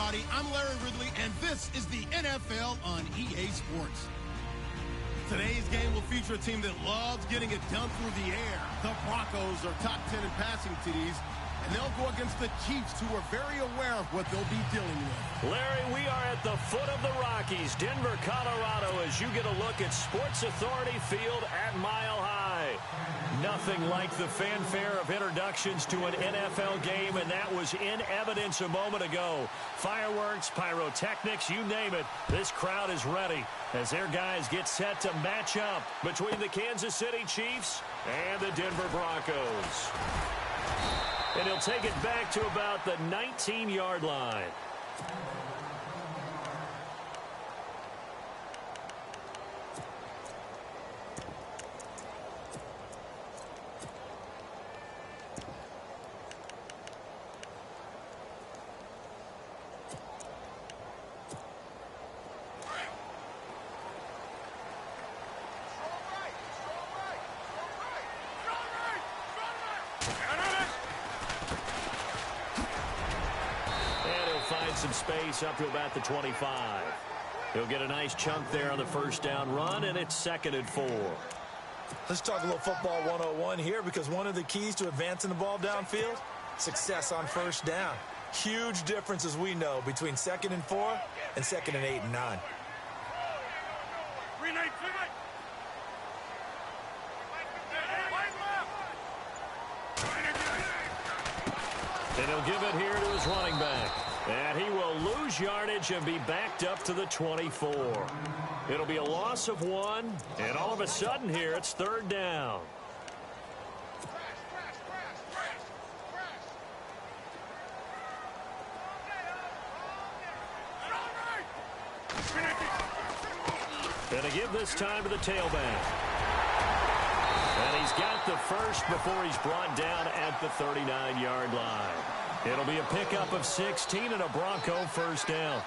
everybody. I'm Larry Ridley, and this is the NFL on EA Sports. Today's game will feature a team that loves getting it done through the air. The Broncos are top 10 in passing TDs, and they'll go against the Chiefs, who are very aware of what they'll be dealing with. Larry, we are at the foot of the Rockies, Denver, Colorado, as you get a look at Sports Authority Field at Mile High. Nothing like the fanfare of introductions to an NFL game, and that was in evidence a moment ago. Fireworks, pyrotechnics, you name it. This crowd is ready as their guys get set to match up between the Kansas City Chiefs and the Denver Broncos. And he'll take it back to about the 19-yard line. Some space up to about the 25. He'll get a nice chunk there on the first down run, and it's 2nd and 4. Let's talk a little football 101 here, because one of the keys to advancing the ball downfield, success on first down. Huge difference, as we know, between 2nd and 4 and 2nd and 8 and 9. And he'll give it here to his running back. And he will lose yardage and be backed up to the 24. It'll be a loss of 1, and all of a sudden here, it's 3rd down. And to give this time to the tailback. And he's got the first before he's brought down at the 39-yard line. It'll be a pickup of 16 and a Bronco first down.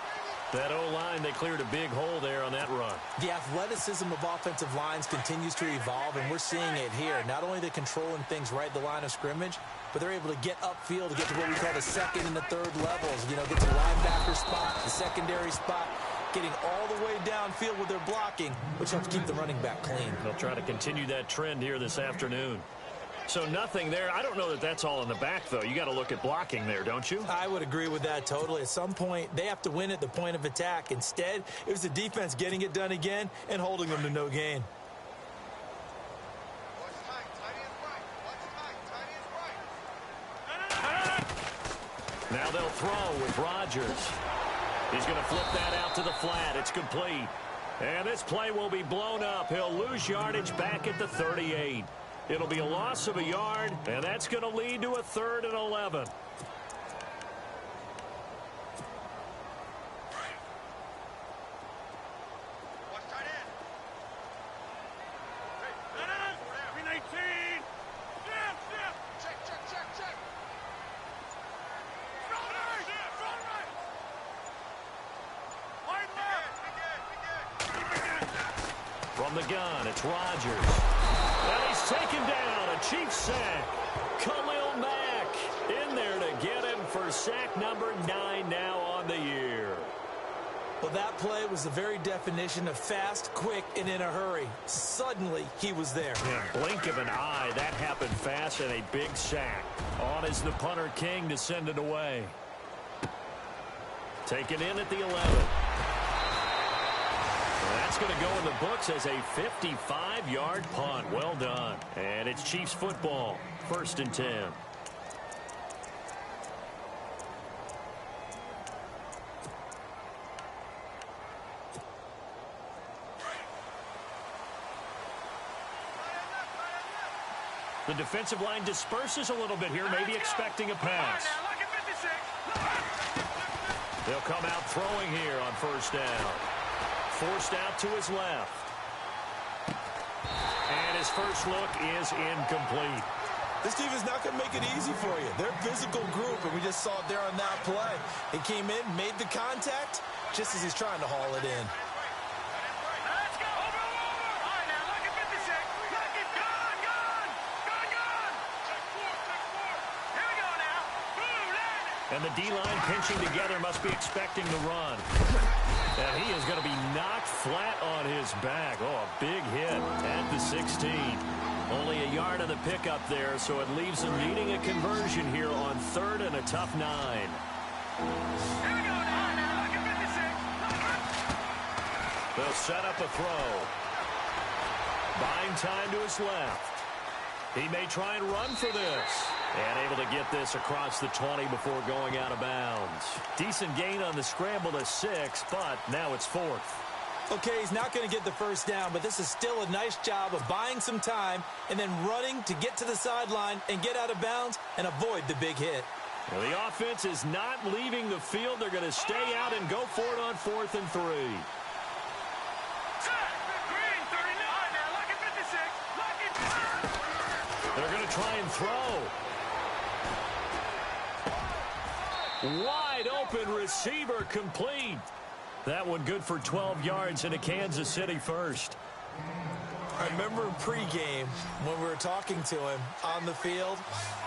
That O-line, they cleared a big hole there on that run. The athleticism of offensive lines continues to evolve, and we're seeing it here. Not only are they controlling things right at the line of scrimmage, but they're able to get upfield to get to what we call the 2nd and the 3rd levels. You know, get to the linebacker spot, the secondary spot, getting all the way downfield with their blocking, which helps keep the running back clean. They'll try to continue that trend here this afternoon. So nothing there. I don't know that that's all in the back, though. You got to look at blocking there, don't you? I would agree with that totally. At some point, they have to win at the point of attack. Instead, it was the defense getting it done again and holding them to no gain. Now they'll throw with Rodgers. He's going to flip that out to the flat. It's complete. And this play will be blown up. He'll lose yardage back at the 38. It'll be a loss of a yard, and that's going to lead to a 3rd and 11. From the gun, it's Rodgers. And he's taken down, a Chiefs sack. Khalil Mack in there to get him for sack number 9 now on the year. Well, that play was the very definition of fast, quick, and in a hurry. Suddenly, he was there. Yeah, blink of an eye, that happened fast, and a big sack. On is the punter King to send it away. Taken in at the 11. That's going to go in the books as a 55-yard punt. Well done. And it's Chiefs football. 1st and 10. The defensive line disperses a little bit here, maybe expecting a pass. They'll come out throwing here on 1st down. Forced out to his left. And his first look is incomplete. This team is not going to make it easy for you. They're a physical group, and we just saw it there on that play. He came in, made the contact, just as he's trying to haul it in. Let's go. Over. All right, now look at 56. Look it. Gone. Check four. Here we go now. And the D-line pinching together must be expecting the run. And he is going to be knocked flat on his back. Oh, a big hit at the 16. Only a yard of the pickup there, so it leaves them needing a conversion here on 3rd and a tough 9. Here we go now. Look at 56. They'll set up a throw. Buying time to his left. He may try and run for this. And able to get this across the 20 before going out of bounds. Decent gain on the scramble to 6, but now it's 4th. Okay, he's not going to get the first down, but this is still a nice job of buying some time and then running to get to the sideline and get out of bounds and avoid the big hit. Well, the offense is not leaving the field. They're going to stay out and go for it on 4th and 3. Green, 39. Now look at 56. They're going to try and throw. Wide open receiver complete. That one good for 12 yards into Kansas City first. I remember in pregame when we were talking to him on the field,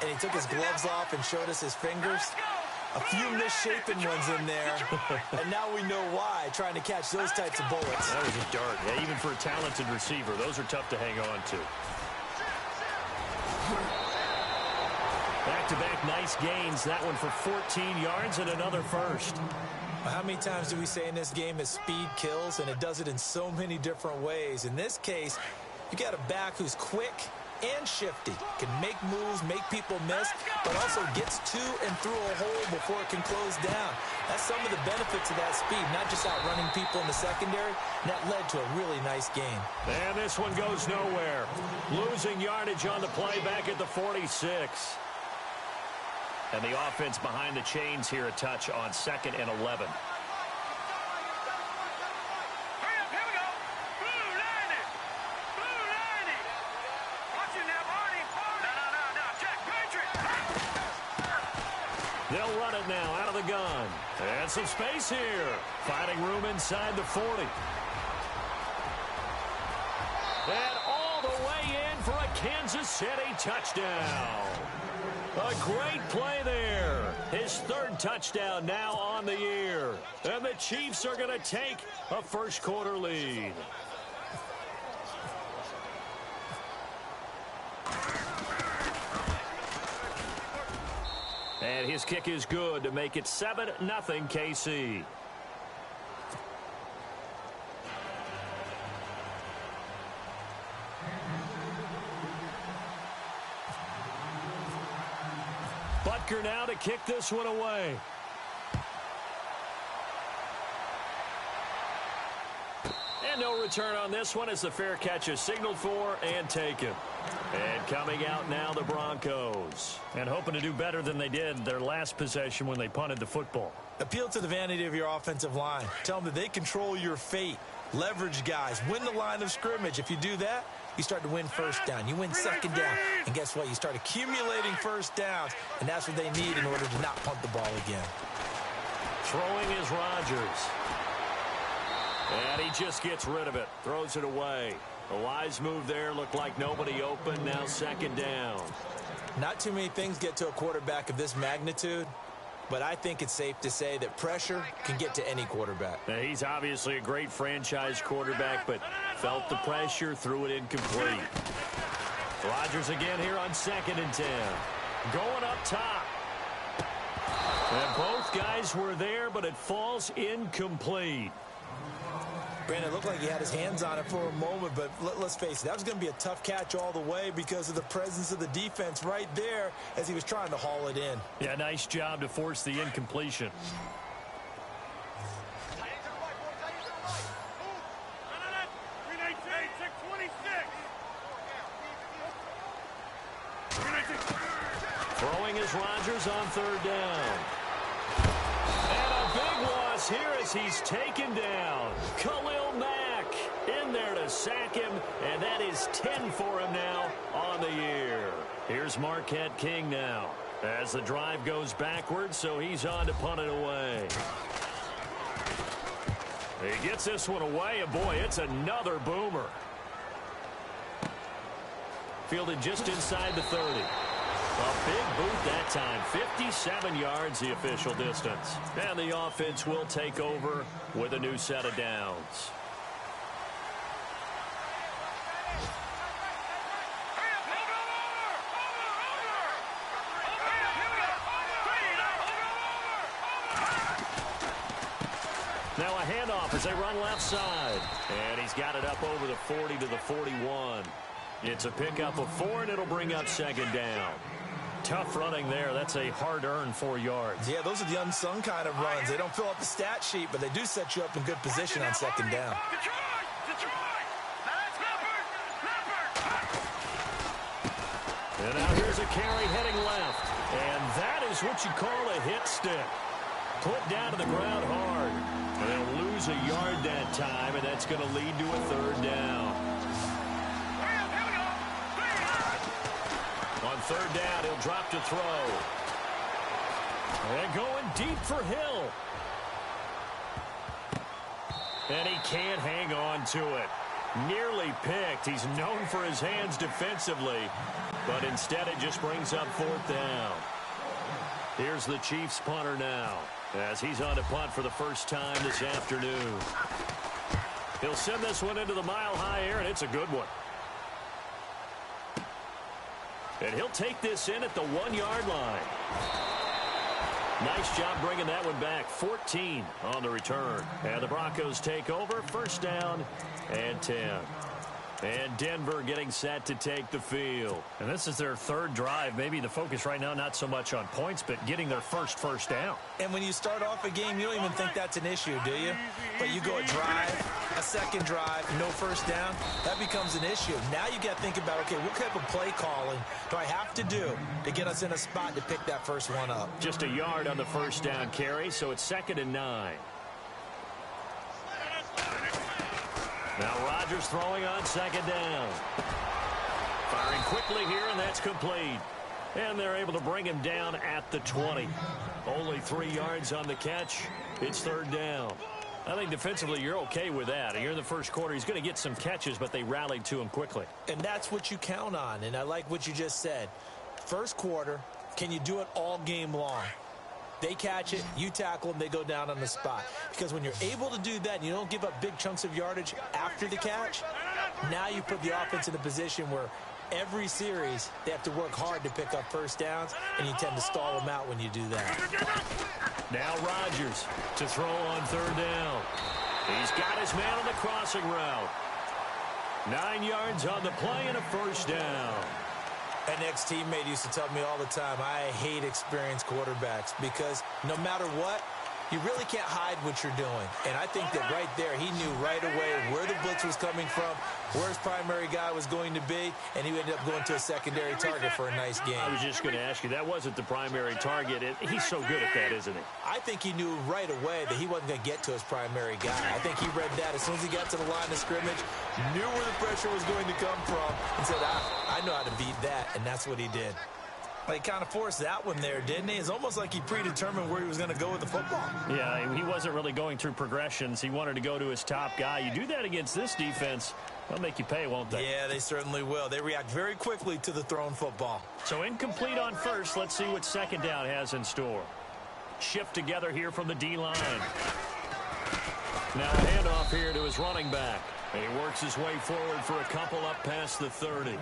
and he took his gloves off and showed us his fingers. A few misshapen ones in there, and now we know why, trying to catch those types of bullets. That was a dart. Yeah, even for a talented receiver, those are tough to hang on to. Back-to-back nice gains. That one for 14 yards and another first. How many times do we say in this game that speed kills, and it does it in so many different ways? In this case, you got a back who's quick and shifty, can make moves, make people miss, but also gets to and through a hole before it can close down. That's some of the benefits of that speed, not just outrunning people in the secondary, and that led to a really nice game. And this one goes nowhere. Losing yardage on the play back at the 46. And the offense behind the chains here, a touch on 2nd and 11. Hurry up, here we go. Blue 90. Blue 90. Watch it now, Barney. No. Jack Patrick. They'll run it now out of the gun. And some space here. Finding room inside the 40. And all the way in for a Kansas City touchdown. A great play there. His 3rd touchdown now on the year. And the Chiefs are going to take a first-quarter lead. And his kick is good to make it 7-0 KC. Butker now to kick this one away. And no return on this one as the fair catch is signaled for and taken. And coming out now, the Broncos. And hoping to do better than they did their last possession when they punted the football. Appeal to the vanity of your offensive line. Tell them that they control your fate. Leverage guys. Win the line of scrimmage. If you do that, you start to win first down. You win second down. And guess what? You start accumulating first downs. And that's what they need in order to not punt the ball again. Throwing is Rodgers. And he just gets rid of it. Throws it away. A wise move there. Looked like nobody open. Now 2nd down. Not too many things get to a quarterback of this magnitude. But I think it's safe to say that pressure can get to any quarterback. Now, he's obviously a great franchise quarterback, but felt the pressure, threw it incomplete. Rodgers again here on 2nd and 10. Going up top. And both guys were there, but it falls incomplete. Brandon, it looked like he had his hands on it for a moment, but let's face it, that was going to be a tough catch all the way because of the presence of the defense right there as he was trying to haul it in. Yeah, nice job to force the incompletion. Throwing is Rodgers on 3rd down. And a big loss here as he's taken down. Khalil Mack in there to sack him, and that is 10 for him now on the year. Here's Marquette King now as the drive goes backwards, so he's on to punt it away. He gets this one away, and boy, it's another boomer. Fielded just inside the 30. A big boot that time. 57 yards, the official distance. And the offense will take over with a new set of downs. Now a handoff as they run left side. And he's got it up over the 40 to the 41. It's a pickup of 4, and it'll bring up second down. Tough running there. That's a hard-earned 4 yards. Yeah, those are the unsung kind of runs. They don't fill out the stat sheet, but they do set you up in good position on second down. And now here's a carry heading left. And that is what you call a hit stick. Put down to the ground hard. And they'll lose a yard that time, and that's going to lead to a third down. On third down, he'll drop to throw. And going deep for Hill. And he can't hang on to it. Nearly picked. He's known for his hands defensively, but instead it just brings up fourth down. Here's the Chiefs punter now, as he's on to punt for the first time this afternoon. He'll send this one into the mile-high air, and it's a good one. And he'll take this in at the 1-yard line. Nice job bringing that one back. 14 on the return. And the Broncos take over. First down and 10. And Denver getting set to take the field. And this is their third drive. Maybe the focus right now not so much on points, but getting their first down. And when you start off a game, you don't even think that's an issue, do you? But you go a drive, a second drive, no first down, that becomes an issue. Now you got to think about, okay, what type of play calling do I have to do to get us in a spot to pick that first one up? Just a yard on the first down carry, so it's 2nd and 9. Now Rodgers throwing on second down. Firing quickly here, and that's complete. And they're able to bring him down at the 20. Only 3 yards on the catch. It's third down. I think defensively you're okay with that. You're in the first quarter. He's going to get some catches, but they rallied to him quickly. And that's what you count on, and I like what you just said. First quarter, can you do it all game long? They catch it, you tackle them, they go down on the spot. Because when you're able to do that and you don't give up big chunks of yardage after the catch, now you put the offense in a position where every series they have to work hard to pick up first downs, and you tend to stall them out when you do that. Now Rodgers to throw on third down. He's got his man on the crossing route. 9 yards on the play and a first down. An ex-teammate used to tell me all the time, I hate experienced quarterbacks because no matter what, you really can't hide what you're doing. And I think that right there, he knew right away where the blitz was coming from, where his primary guy was going to be, and he ended up going to a secondary target for a nice game. I was just going to ask you, that wasn't the primary target. He's so good at that, isn't he? I think he knew right away that he wasn't going to get to his primary guy. I think he read that as soon as he got to the line of scrimmage, knew where the pressure was going to come from, and said, I know how to beat that, and that's what he did. He kind of forced that one there, didn't he? It's almost like he predetermined where he was going to go with the football. Yeah, he wasn't really going through progressions. He wanted to go to his top guy. You do that against this defense, they'll make you pay, won't they? Yeah, they certainly will. They react very quickly to the thrown football. So incomplete on first. Let's see what second down has in store. Shift together here from the D-line. Now a handoff here to his running back. And he works his way forward for a couple up past the 30.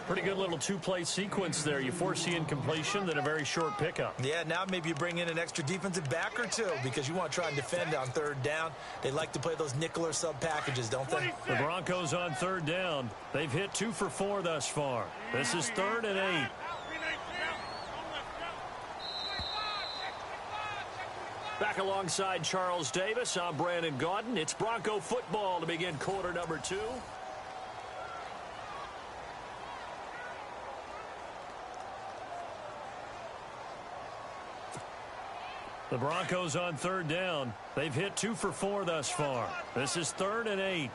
Pretty good little two-play sequence there. You force the incompletion, then a very short pickup. Yeah, now maybe you bring in an extra defensive back or two because you want to try and defend on third down. They like to play those nickel or sub packages, don't they? The Broncos on third down. They've hit 2 for 4 thus far. This is 3rd and 8. Back alongside Charles Davis, I'm Brandon Gaudin. It's Bronco football to begin quarter number 2. The Broncos on third down. They've hit 2 for 4 thus far. This is 3rd and 8.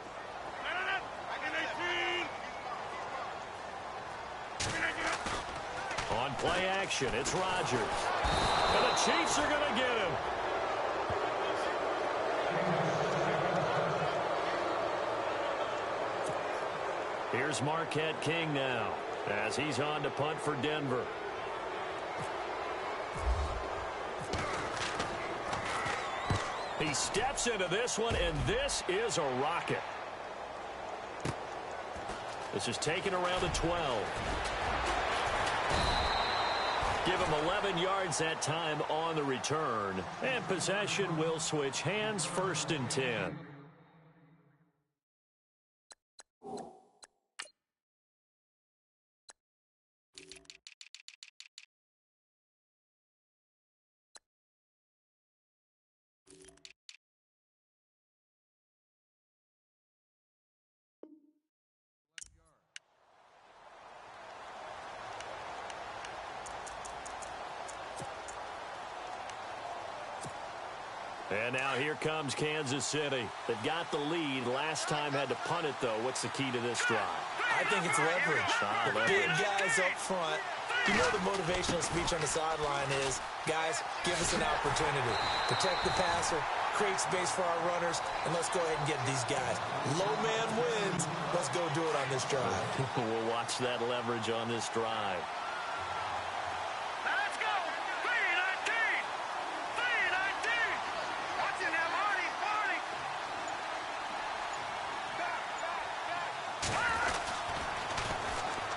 On play action, it's Rodgers. And the Chiefs are going to get him. Here's Marquette King now, as he's on to punt for Denver. He steps into this one, and this is a rocket. This is taken around the 12. Give him 11 yards that time on the return. And possession will switch hands, 1st and 10. And now here comes Kansas City. They've got the lead. Last time had to punt it, though. What's the key to this drive? I think it's leverage. The big guys up front. You know the motivational speech on the sideline is, guys, give us an opportunity. Protect the passer, create space for our runners, and let's go ahead and get these guys. Low man wins. Let's go do it on this drive. We'll watch that leverage on this drive. Let's go! 3-19! 3-19! Watch it now, Marty! Marty!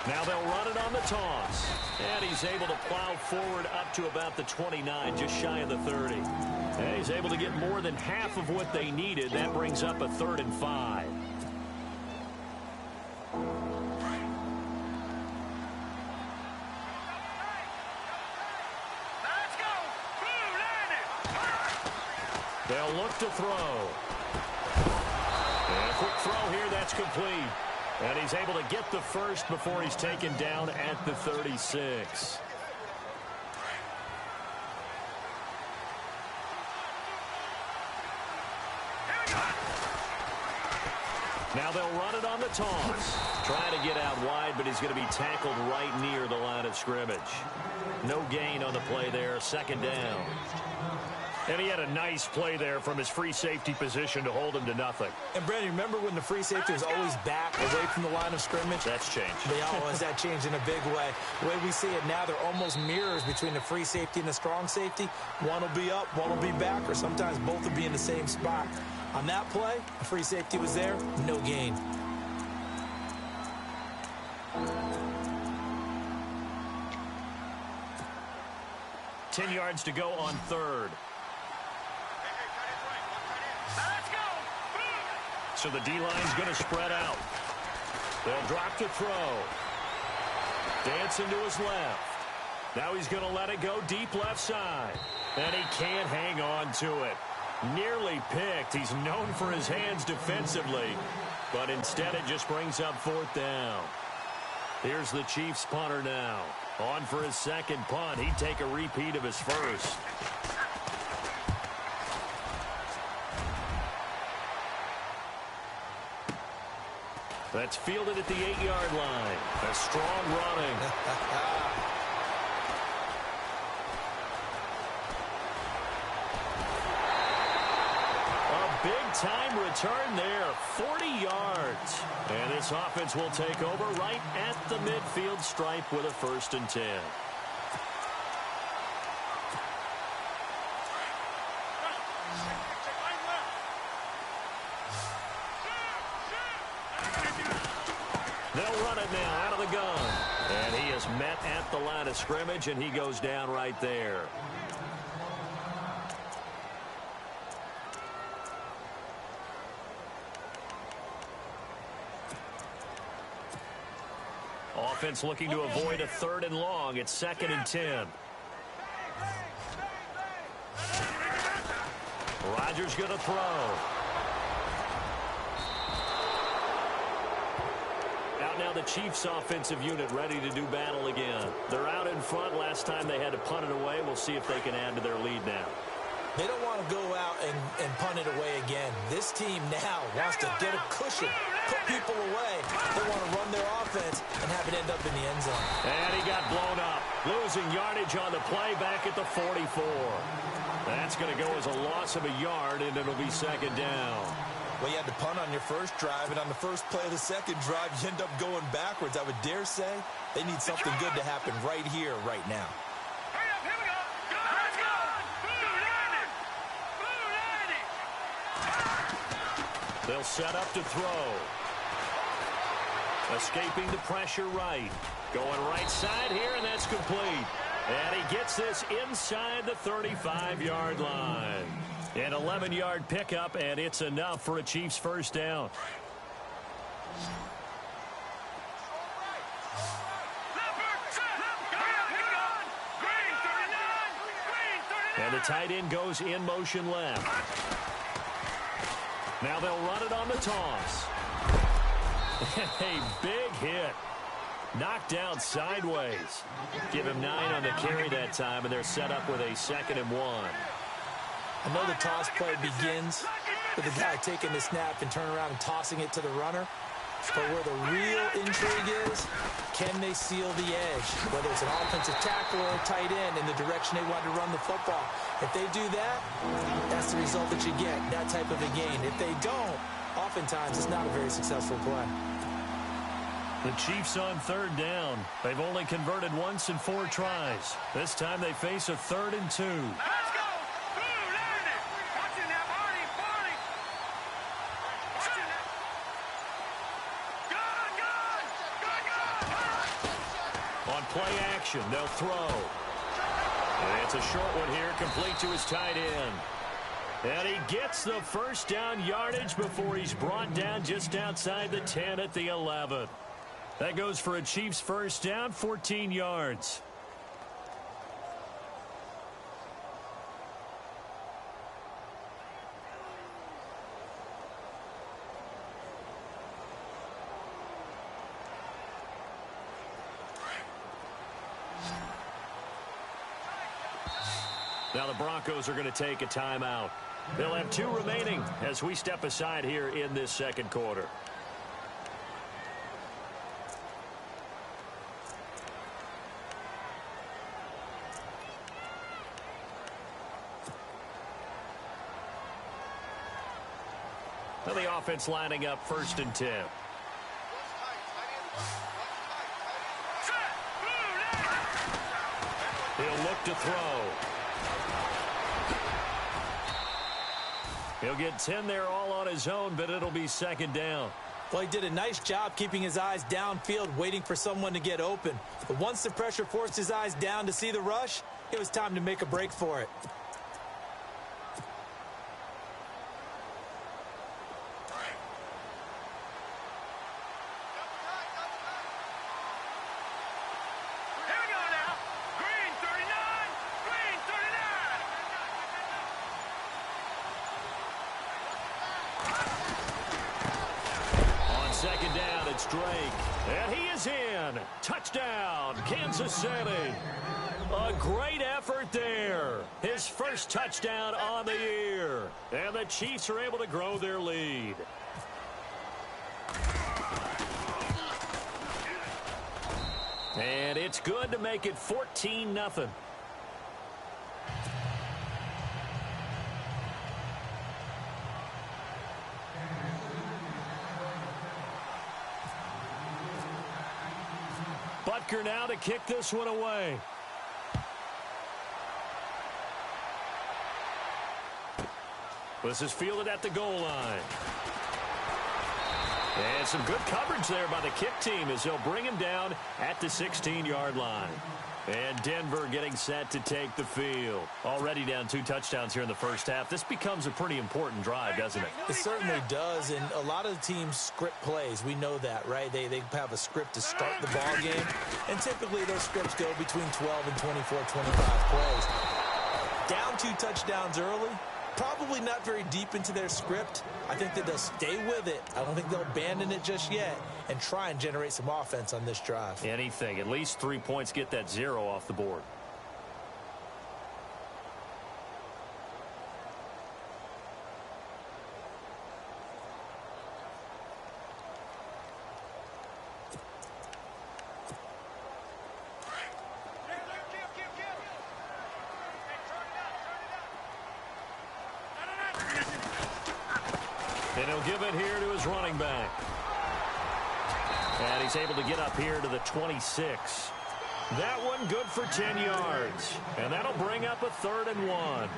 Now they'll run it on the toss. And he's able to plow forward up to about the 29, just shy of the 30. And he's able to get more than half of what they needed. That brings up a 3rd and 5. Let's go! Blue line it! They'll look to throw. And a quick throw here, that's complete. And he's able to get the first before he's taken down at the 36. Now they'll run it on the toss. Trying to get out wide, but he's going to be tackled right near the line of scrimmage. No gain on the play there, 2nd down. And he had a nice play there from his free safety position to hold him to nothing. And, Brandon, remember when the free safety was always back away from the line of scrimmage? That's changed. That changed in a big way. The way we see it now, they're almost mirrors between the free safety and the strong safety. One will be up, one will be back, or sometimes both will be in the same spot. On that play, the free safety was there, no gain. Ten yards to go on 3rd. Let's go! So the D-line's going to spread out. They'll drop to throw. Dancing to his left. Now he's going to let it go deep left side. And he can't hang on to it. Nearly picked. He's known for his hands defensively. But instead it just brings up 4th down. Here's the Chiefs punter now. On for his 2nd punt. He'd take a repeat of his first. That's fielded at the 8-yard line. A strong running. A big-time return there. 40 yards. And this offense will take over right at the midfield stripe with a 1st and 10. They'll run it now out of the gun. And he is met at the line of scrimmage, and he goes down right there. Offense looking to avoid a 3rd and long. It's 2nd and 10. Rodgers going to throw. Out now the Chiefs offensive unit ready to do battle again. They're out in front. Last time they had to punt it away. We'll see if they can add to their lead now. They don't want to go out and punt it away again. This team now wants to get a cushion, put people away. They want to run their offense and have it end up in the end zone. And he got blown up. Losing yardage on the play back at the 44. That's going to go as a loss of a yard, and it'll be 2nd down. Well, you had to punt on your first drive, and on the first play of the second drive, you end up going backwards. I would dare say they need something good to happen right here, right now. Hurry up, here we go! They'll set up to throw. Escaping the pressure right. Going right side here, and that's complete. And he gets this inside the 35-yard line. An 11-yard pickup, and it's enough for a Chiefs first down. And the tight end goes in motion left. Now they'll run it on the toss. A big hit. Knocked down sideways. Give him 9 on the carry that time, and they're set up with a 2nd and 1. I know the toss play begins with the guy taking the snap and turn around and tossing it to the runner. But where the real intrigue is, can they seal the edge? Whether it's an offensive tackle or a tight end in the direction they want to run the football. If they do that, that's the result that you get, that type of a gain. If they don't, oftentimes it's not a very successful play. The Chiefs on 3rd down. They've only converted once in 4 tries. This time they face a 3rd and 2. Let's go! Blue, line it! Watch it now, Barney! Watch it now. Good! On play action, they'll throw. And it's a short one here, complete to his tight end. And he gets the first down yardage before he's brought down just outside the 10 at the 11. That goes for a Chiefs first down, 14 yards. Now the Broncos are going to take a timeout. They'll have 2 remaining as we step aside here in this 2nd quarter. Now the offense lining up 1st and 10. He'll look to throw. He'll get 10 there all on his own, but it'll be 2nd down. Well, he did a nice job keeping his eyes downfield, waiting for someone to get open. But once the pressure forced his eyes down to see the rush, it was time to make a break for it. And he is in. Touchdown, Kansas City. A great effort there. His first touchdown on the year. And the Chiefs are able to grow their lead. And it's good to make it 14-0. Butker now to kick this one away. This is fielded at the goal line. And some good coverage there by the kick team as they'll bring him down at the 16-yard line. And Denver getting set to take the field. Already down 2 touchdowns here in the first half. This becomes a pretty important drive, doesn't it? It certainly does, and a lot of the teams script plays. We know that, right? They have a script to start the ball game, and typically those scripts go between 12 and 24, 25 plays. Down 2 touchdowns early, probably not very deep into their script. I think that they'll stay with it. I don't think they'll abandon it just yet and try and generate some offense on this drive. Anything. At least 3 points, get that 0 off the board. And he'll give it here to his running back. And he's able to get up here to the 26. That one good for 10 yards. And that'll bring up a 3rd and 1.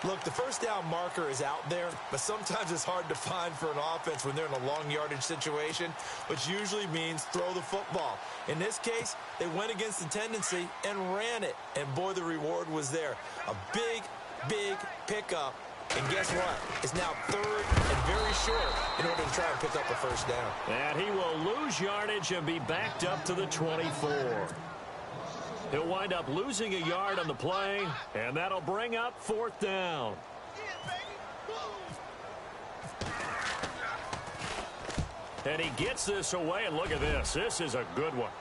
Look, the first down marker is out there, but sometimes it's hard to find for an offense when they're in a long yardage situation, which usually means throw the football. In this case, they went against the tendency and ran it, and boy, the reward was there. A big, big pickup, and guess what? It's now third and very short in order to try and pick up a first down. And he will lose yardage and be backed up to the 24. He'll wind up losing a yard on the play, and that'll bring up fourth down. And he gets this away, and look at this. This is a good one.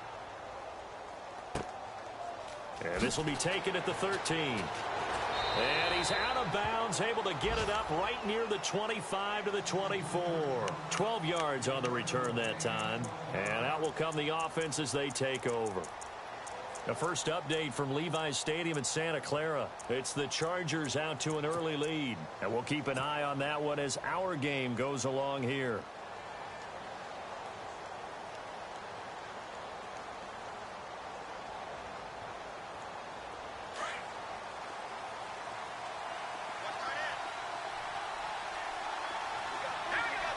And this will be taken at the 13. And he's out of bounds, able to get it up right near the 25 to the 24. 12 yards on the return that time. And out will come the offense as they take over. A first update from Levi's Stadium in Santa Clara. It's the Chargers out to an early lead. And we'll keep an eye on that one as our game goes along here.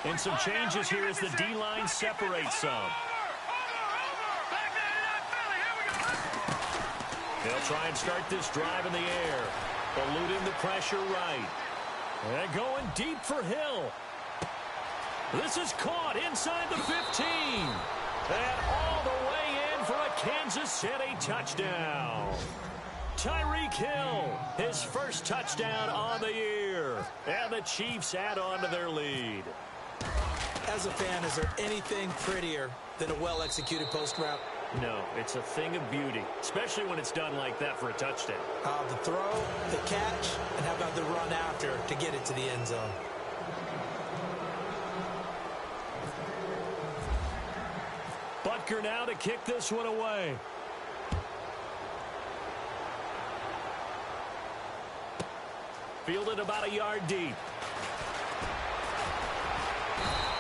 And some changes here as the D-line separates some. They'll try and start this drive in the air, eluding the pressure right. And going deep for Hill. This is caught inside the 15. And all the way in for a Kansas City touchdown. Tyreek Hill, his first touchdown on the year. And the Chiefs add on to their lead. As a fan, is there anything prettier than a well-executed post route? No, it's a thing of beauty, especially when it's done like that for a touchdown. The throw, the catch, and how about the run after to get it to the end zone? Butker now to kick this one away. Fielded about a yard deep.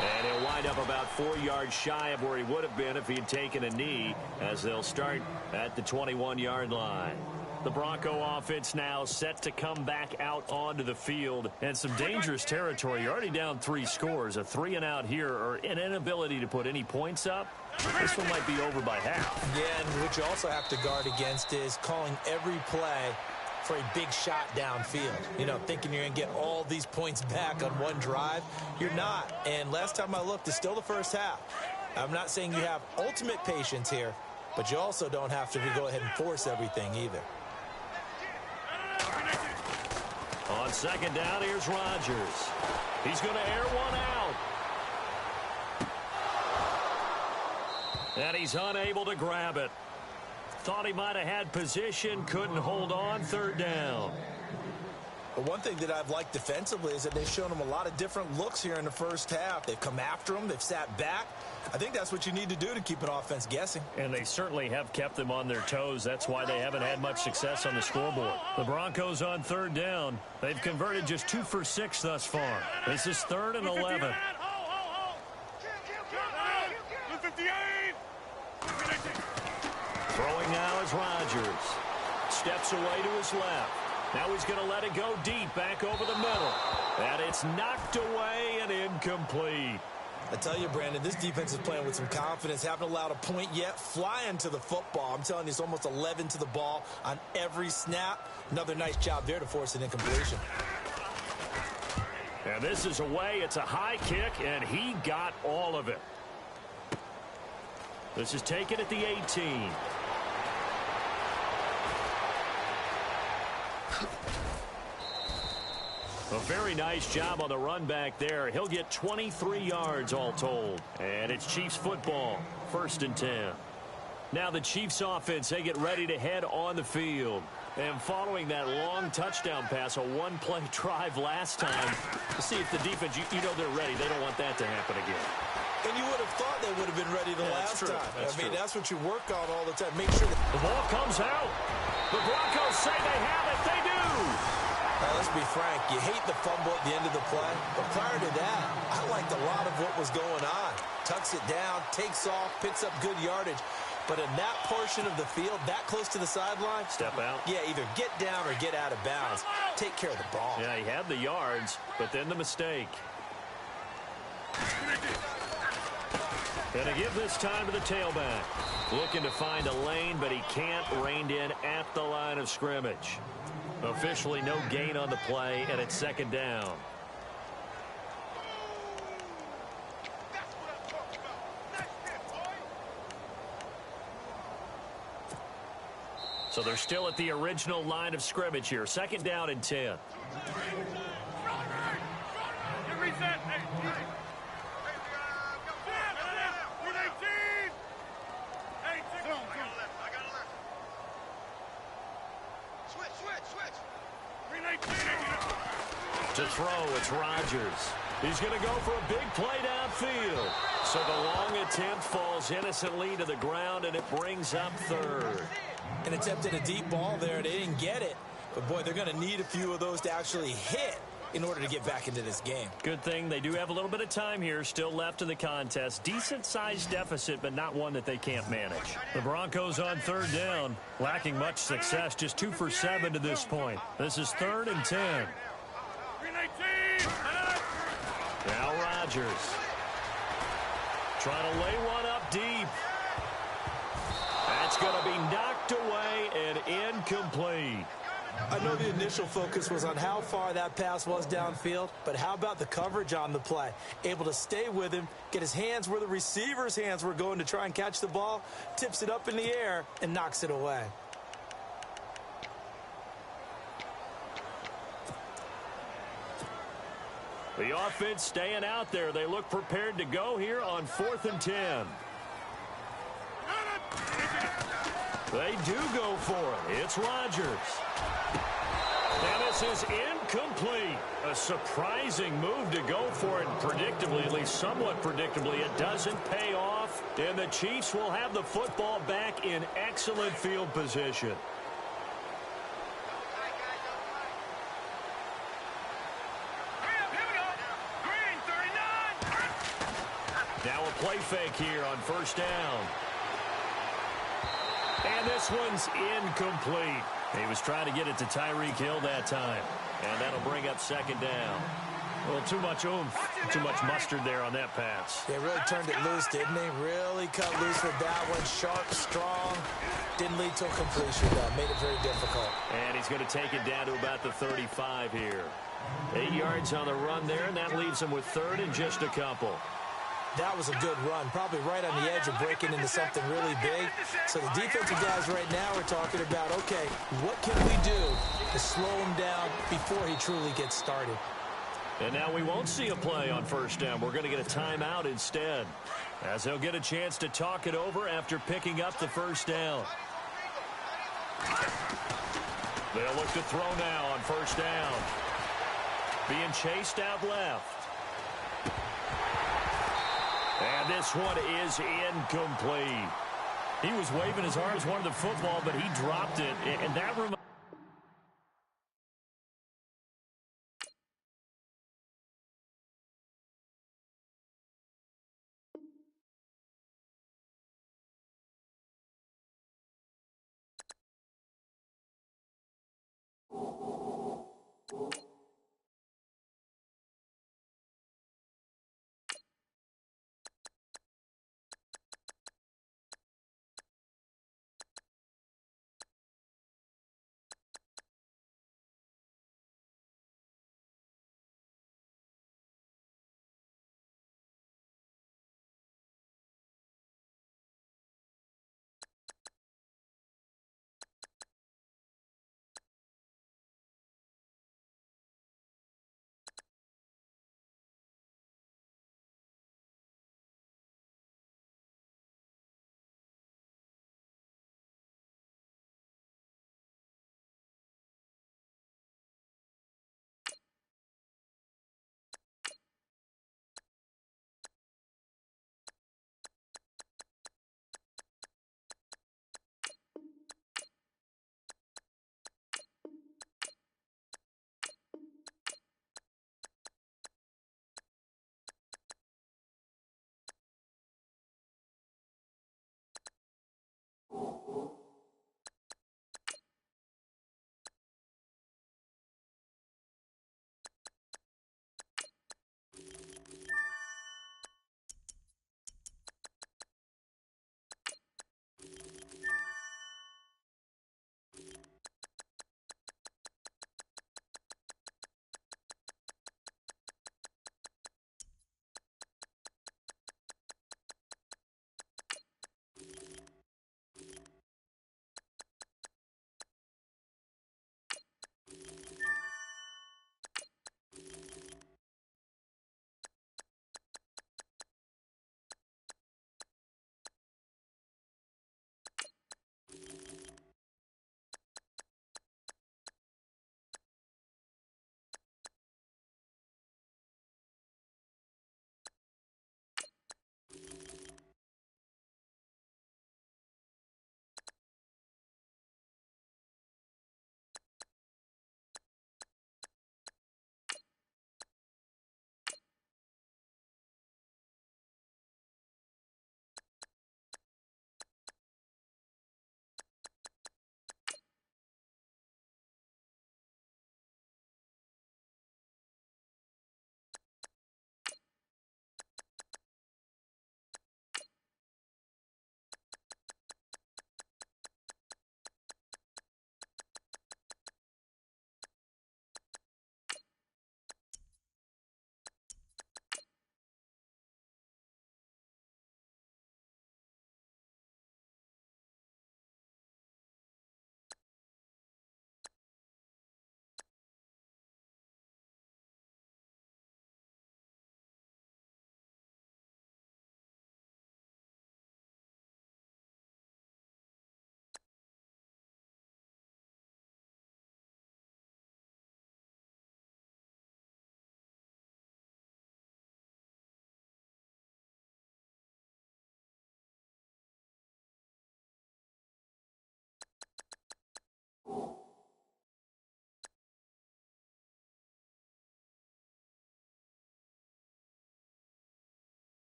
And he'll wind up about 4 yards shy of where he would have been if he had taken a knee, as they'll start at the 21-yard line. The Bronco offense now set to come back out onto the field. And some dangerous territory. You're already down 3 scores. A 3-and-out here, or an inability to put any points up. This one might be over by half. Yeah, and what you also have to guard against is calling every play for a big shot downfield. You know, thinking you're going to get all these points back on one drive. You're not. And last time I looked, it's still the first half. I'm not saying you have ultimate patience here, but you also don't have to go ahead and force everything either. On second down, here's Rodgers. He's going to air one out. And he's unable to grab it. Thought he might have had position, couldn't hold on, third down. But one thing that I've liked defensively is that they've shown him a lot of different looks here in the first half. They've come after him. They've sat back. I think that's what you need to do to keep an offense guessing. And they certainly have kept them on their toes. That's why they haven't had much success on the scoreboard. The Broncos on third down. They've converted just 2 for 6 thus far. This is 3rd and 11. Throwing now is Rodgers. Steps away to his left. Now he's going to let it go deep back over the middle. And it's knocked away and incomplete. I tell you, Brandon, this defense is playing with some confidence. Haven't allowed a point yet. Flying to the football. I'm telling you, it's almost 11 to the ball on every snap. Another nice job there to force an incompletion. And this is away. It's a high kick, and he got all of it. This is taken at the 18. A very nice job on the run back there. He'll get 23 yards all told. And it's Chiefs football, 1st and 10. Now the Chiefs offense, they get ready to head on the field. And following that long touchdown pass, a one-play drive last time, to see if the defense, you know they're ready. They don't want that to happen again. And you would have thought they would have been ready the last time. That's true. That's what you work on all the time. Make sure that the ball comes out. The Broncos say they have it. They do. Let's be frank. You hate the fumble at the end of the play. But prior to that, I liked a lot of what was going on. Tucks it down, takes off, picks up good yardage. But in that portion of the field, that close to the sideline, Step out. yeah, either get down or get out of bounds. Take care of the ball. Yeah, he had the yards, but then the mistake. And to give this time to the tailback. Looking to find a lane, but he can't. Reined in at the line of scrimmage. Officially no gain on the play, and it's second down. So they're still at the original line of scrimmage here. Second down and 10. To throw, it's Rodgers. He's going to go for a big play downfield. So the long attempt falls innocently to the ground, and it brings up third. And attempted a deep ball there. They didn't get it. But, boy, they're going to need a few of those to actually hit in order to get back into this game. Good thing they do have a little bit of time here still left in the contest. Decent-sized deficit, but not one that they can't manage. The Broncos on third down, lacking much success, just 2 for 7 to this point. This is 3rd and 10. Now Rodgers. Trying to lay one up deep. That's going to be knocked away and incomplete. I know the initial focus was on how far that pass was downfield, but how about the coverage on the play? Able to stay with him, get his hands where the receiver's hands were going to try and catch the ball, tips it up in the air, and knocks it away. The offense staying out there. They look prepared to go here on 4th and 10. They do go for it. It's Rodgers. And this is incomplete. A surprising move to go for it. Predictably, at least somewhat predictably, it doesn't pay off. And the Chiefs will have the football back in excellent field position. Now a play fake here on first down. And this one's incomplete. He was trying to get it to Tyreek Hill that time. And that'll bring up second down. Well, too much oomph, too much mustard there on that pass. They really turned it loose, didn't they? Really cut loose with that one. Sharp, strong. Didn't lead to a completion, though. Made it very difficult. And he's going to take it down to about the 35 here. 8 yards on the run there, and that leaves him with 3rd and just a couple. That was a good run, probably right on the edge of breaking into something really big. So the defensive guys right now are talking about, okay, what can we do to slow him down before he truly gets started? And now we won't see a play on first down. We're going to get a timeout instead, as they'll get a chance to talk it over after picking up the first down. They'll look to throw now on first down. Being chased out left. And this one is incomplete. He was waving his arms, wanted the football, but he dropped it. And that reminds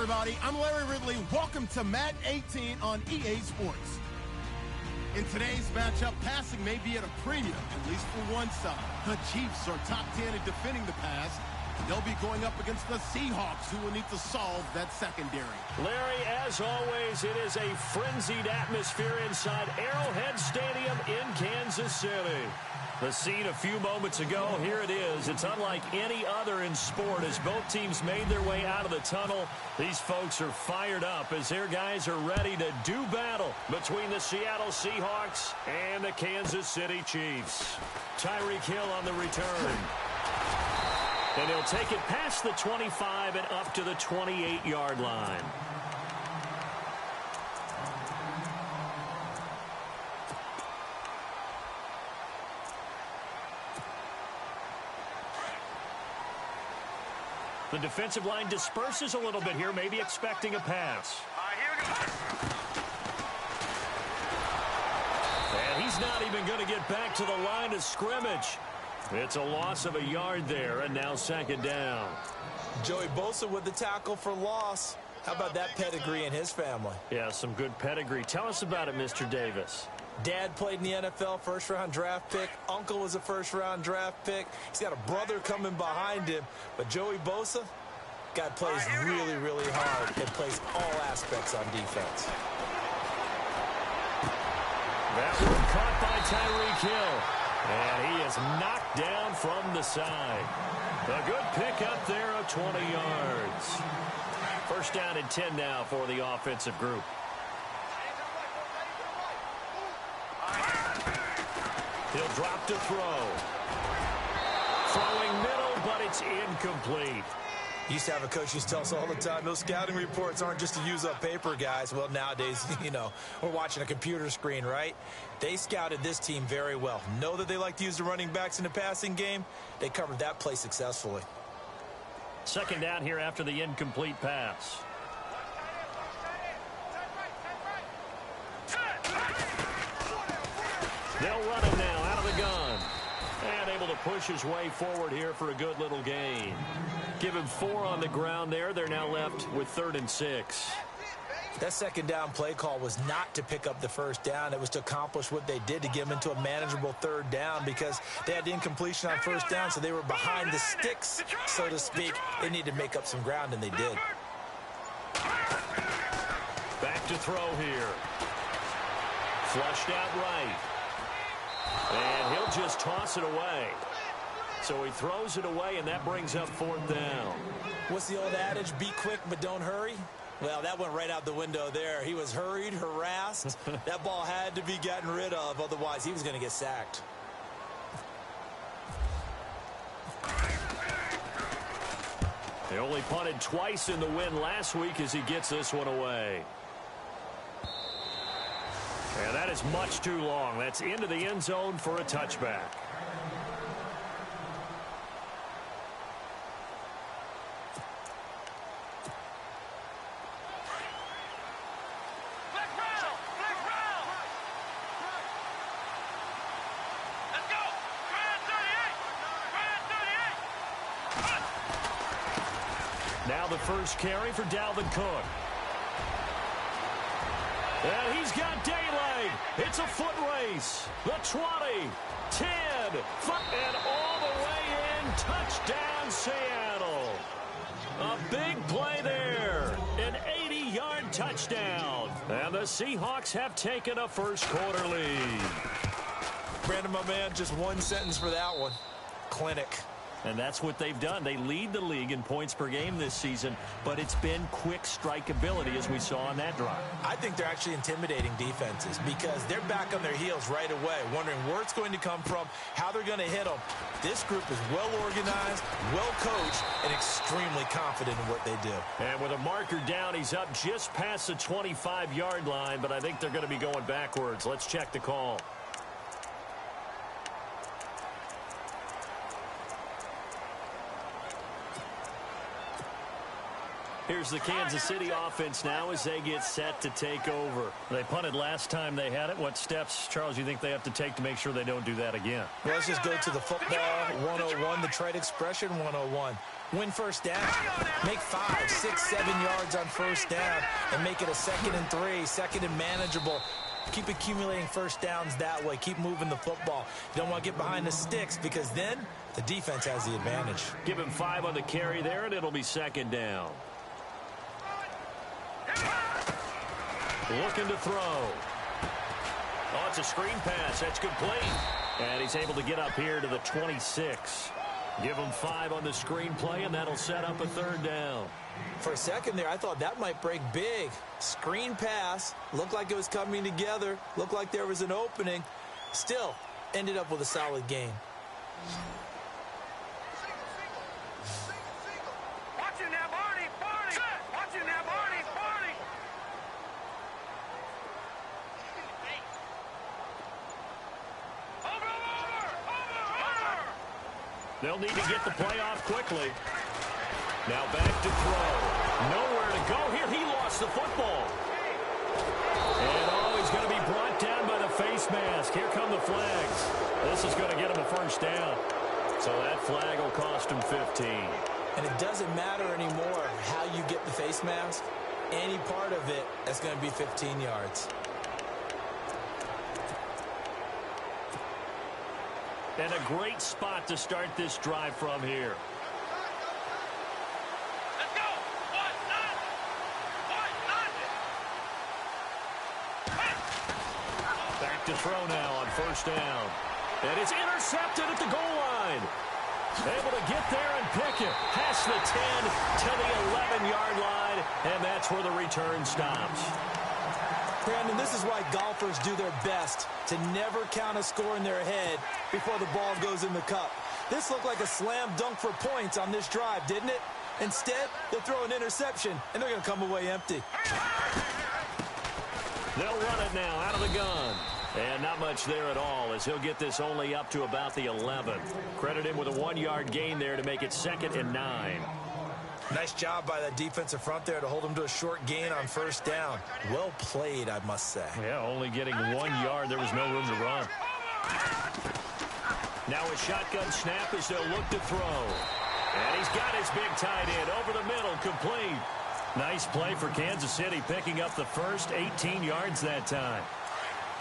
everybody. I'm Larry Ridley. Welcome to Madden 18 on EA Sports. In today's matchup, passing may be at a premium, at least for one side. The Chiefs are top 10 in defending the pass. They'll be going up against the Seahawks, who will need to solve that secondary. Larry, as always, it is a frenzied atmosphere inside Arrowhead Stadium in Kansas City. The scene a few moments ago, here it is. It's unlike any other in sport as both teams made their way out of the tunnel. These folks are fired up as their guys are ready to do battle between the Seattle Seahawks and the Kansas City Chiefs. Tyreek Hill on the return. And he'll take it past the 25 and up to the 28-yard line. The defensive line disperses a little bit here, maybe expecting a pass. All right, here we go. not even going to get back to the line of scrimmage. It's a loss of a yard there, and now second down. Joey Bosa with the tackle for loss. How about that pedigree in his family? Yeah, some good pedigree. Tell us about it, Mr. Davis. Dad played in the NFL, first-round draft pick. Uncle was a first-round draft pick. He's got a brother coming behind him. But Joey Bosa, guy plays really, really hard and plays all aspects on defense. That one caught by Tyreek Hill. And he is knocked down from the side. A good pick up there of 20 yards. First down and 10 now for the offensive group. He'll drop to throw. Throwing middle, but it's incomplete. Used to have a coach used to tell us all the time, those scouting reports aren't just to use up paper, guys. Well, nowadays, we're watching a computer screen, right? They scouted this team very well. Know that they like to use the running backs in the passing game. They covered that play successfully. Second down here after the incomplete pass. They'll run him now out of the gun. And able to push his way forward here for a good little gain. Give him 4 on the ground there. They're now left with 3rd and 6. That second down play call was not to pick up the first down. It was to accomplish what they did to get them into a manageable 3rd down because they had the incompletion on first down, so they were behind the sticks, so to speak. They needed to make up some ground, and they did. Back to throw here. Flushed out right. And he'll just toss it away. So he throws it away, and that brings up 4th down. What's the old adage? Be quick, but don't hurry. Well, that went right out the window there. He was hurried, harassed. That ball had to be gotten rid of. Otherwise, he was going to get sacked. They only punted twice in the win last week as he gets this one away. And that is much too long. That's into the end zone for a touchback. Now the first carry for Dalvin Cook. And he's got daylight. It's a foot race. The 20, 10, and all the way in. Touchdown, Seattle. A big play there. An 80-yard touchdown. And the Seahawks have taken a first-quarter lead. Brandon, my man, just one sentence for that one. Clinic. And that's what they've done. They lead the league in points per game this season, but it's been quick strike ability as we saw on that drive. I think they're actually intimidating defenses because they're back on their heels right away, wondering where it's going to come from, how they're going to hit them. This group is well organized, well coached, and extremely confident in what they do. And with a marker down, he's up just past the 25-yard line, but I think they're going to be going backwards. Let's check the call. Here's the Kansas City offense now as they get set to take over. They punted last time they had it. What steps, Charles, you think they have to take to make sure they don't do that again? Well, let's just go to the football 101, the trade expression 101. Win first down. Make 5, 6, 7 yards on first down and make it a 2nd and 3, 2nd and manageable. Keep accumulating first downs that way. Keep moving the football. You don't want to get behind the sticks because then the defense has the advantage. Give him 5 on the carry there, and it'll be 2nd down. Looking to throw. Oh, it's a screen pass. That's complete. And he's able to get up here to the 26. Give him 5 on the screen play, and that'll set up a 3rd down. For a second there, I thought that might break big. Screen pass. Looked like it was coming together. Looked like there was an opening. Still, ended up with a solid gain. Watching now, Barney. Watching now, Barney. They'll need to get the play off quickly. Now back to throw. Nowhere to go here. He lost the football. And he's going to be brought down by the face face mask. Here come the flags. This is going to get him a first down. So that flag will cost him 15. And it doesn't matter anymore how you get the face mask. Any part of it, that's going to be 15 yards. And a great spot to start this drive from here. Let's go. Back to throw now on first down. And it's intercepted at the goal line. Able to get there and pick it. Past the 10 to the 11-yard line. And that's where the return stops. Brandon, this is why golfers do their best to never count a score in their head before the ball goes in the cup. This looked like a slam dunk for points on this drive, didn't it? Instead, they'll throw an interception, and they're going to come away empty. They'll run it now out of the gun. And not much there at all, as he'll get this only up to about the 11. Credit him with a 1-yard gain there to make it 2nd and 9. Nice job by that defensive front there to hold him to a short gain on first down. Well played, I must say. Yeah, only getting 1 yard. There was no room to run. Now a shotgun snap as they'll look to throw. And he's got his big tight end over the middle, complete. Nice play for Kansas City, picking up the first 18 yards that time.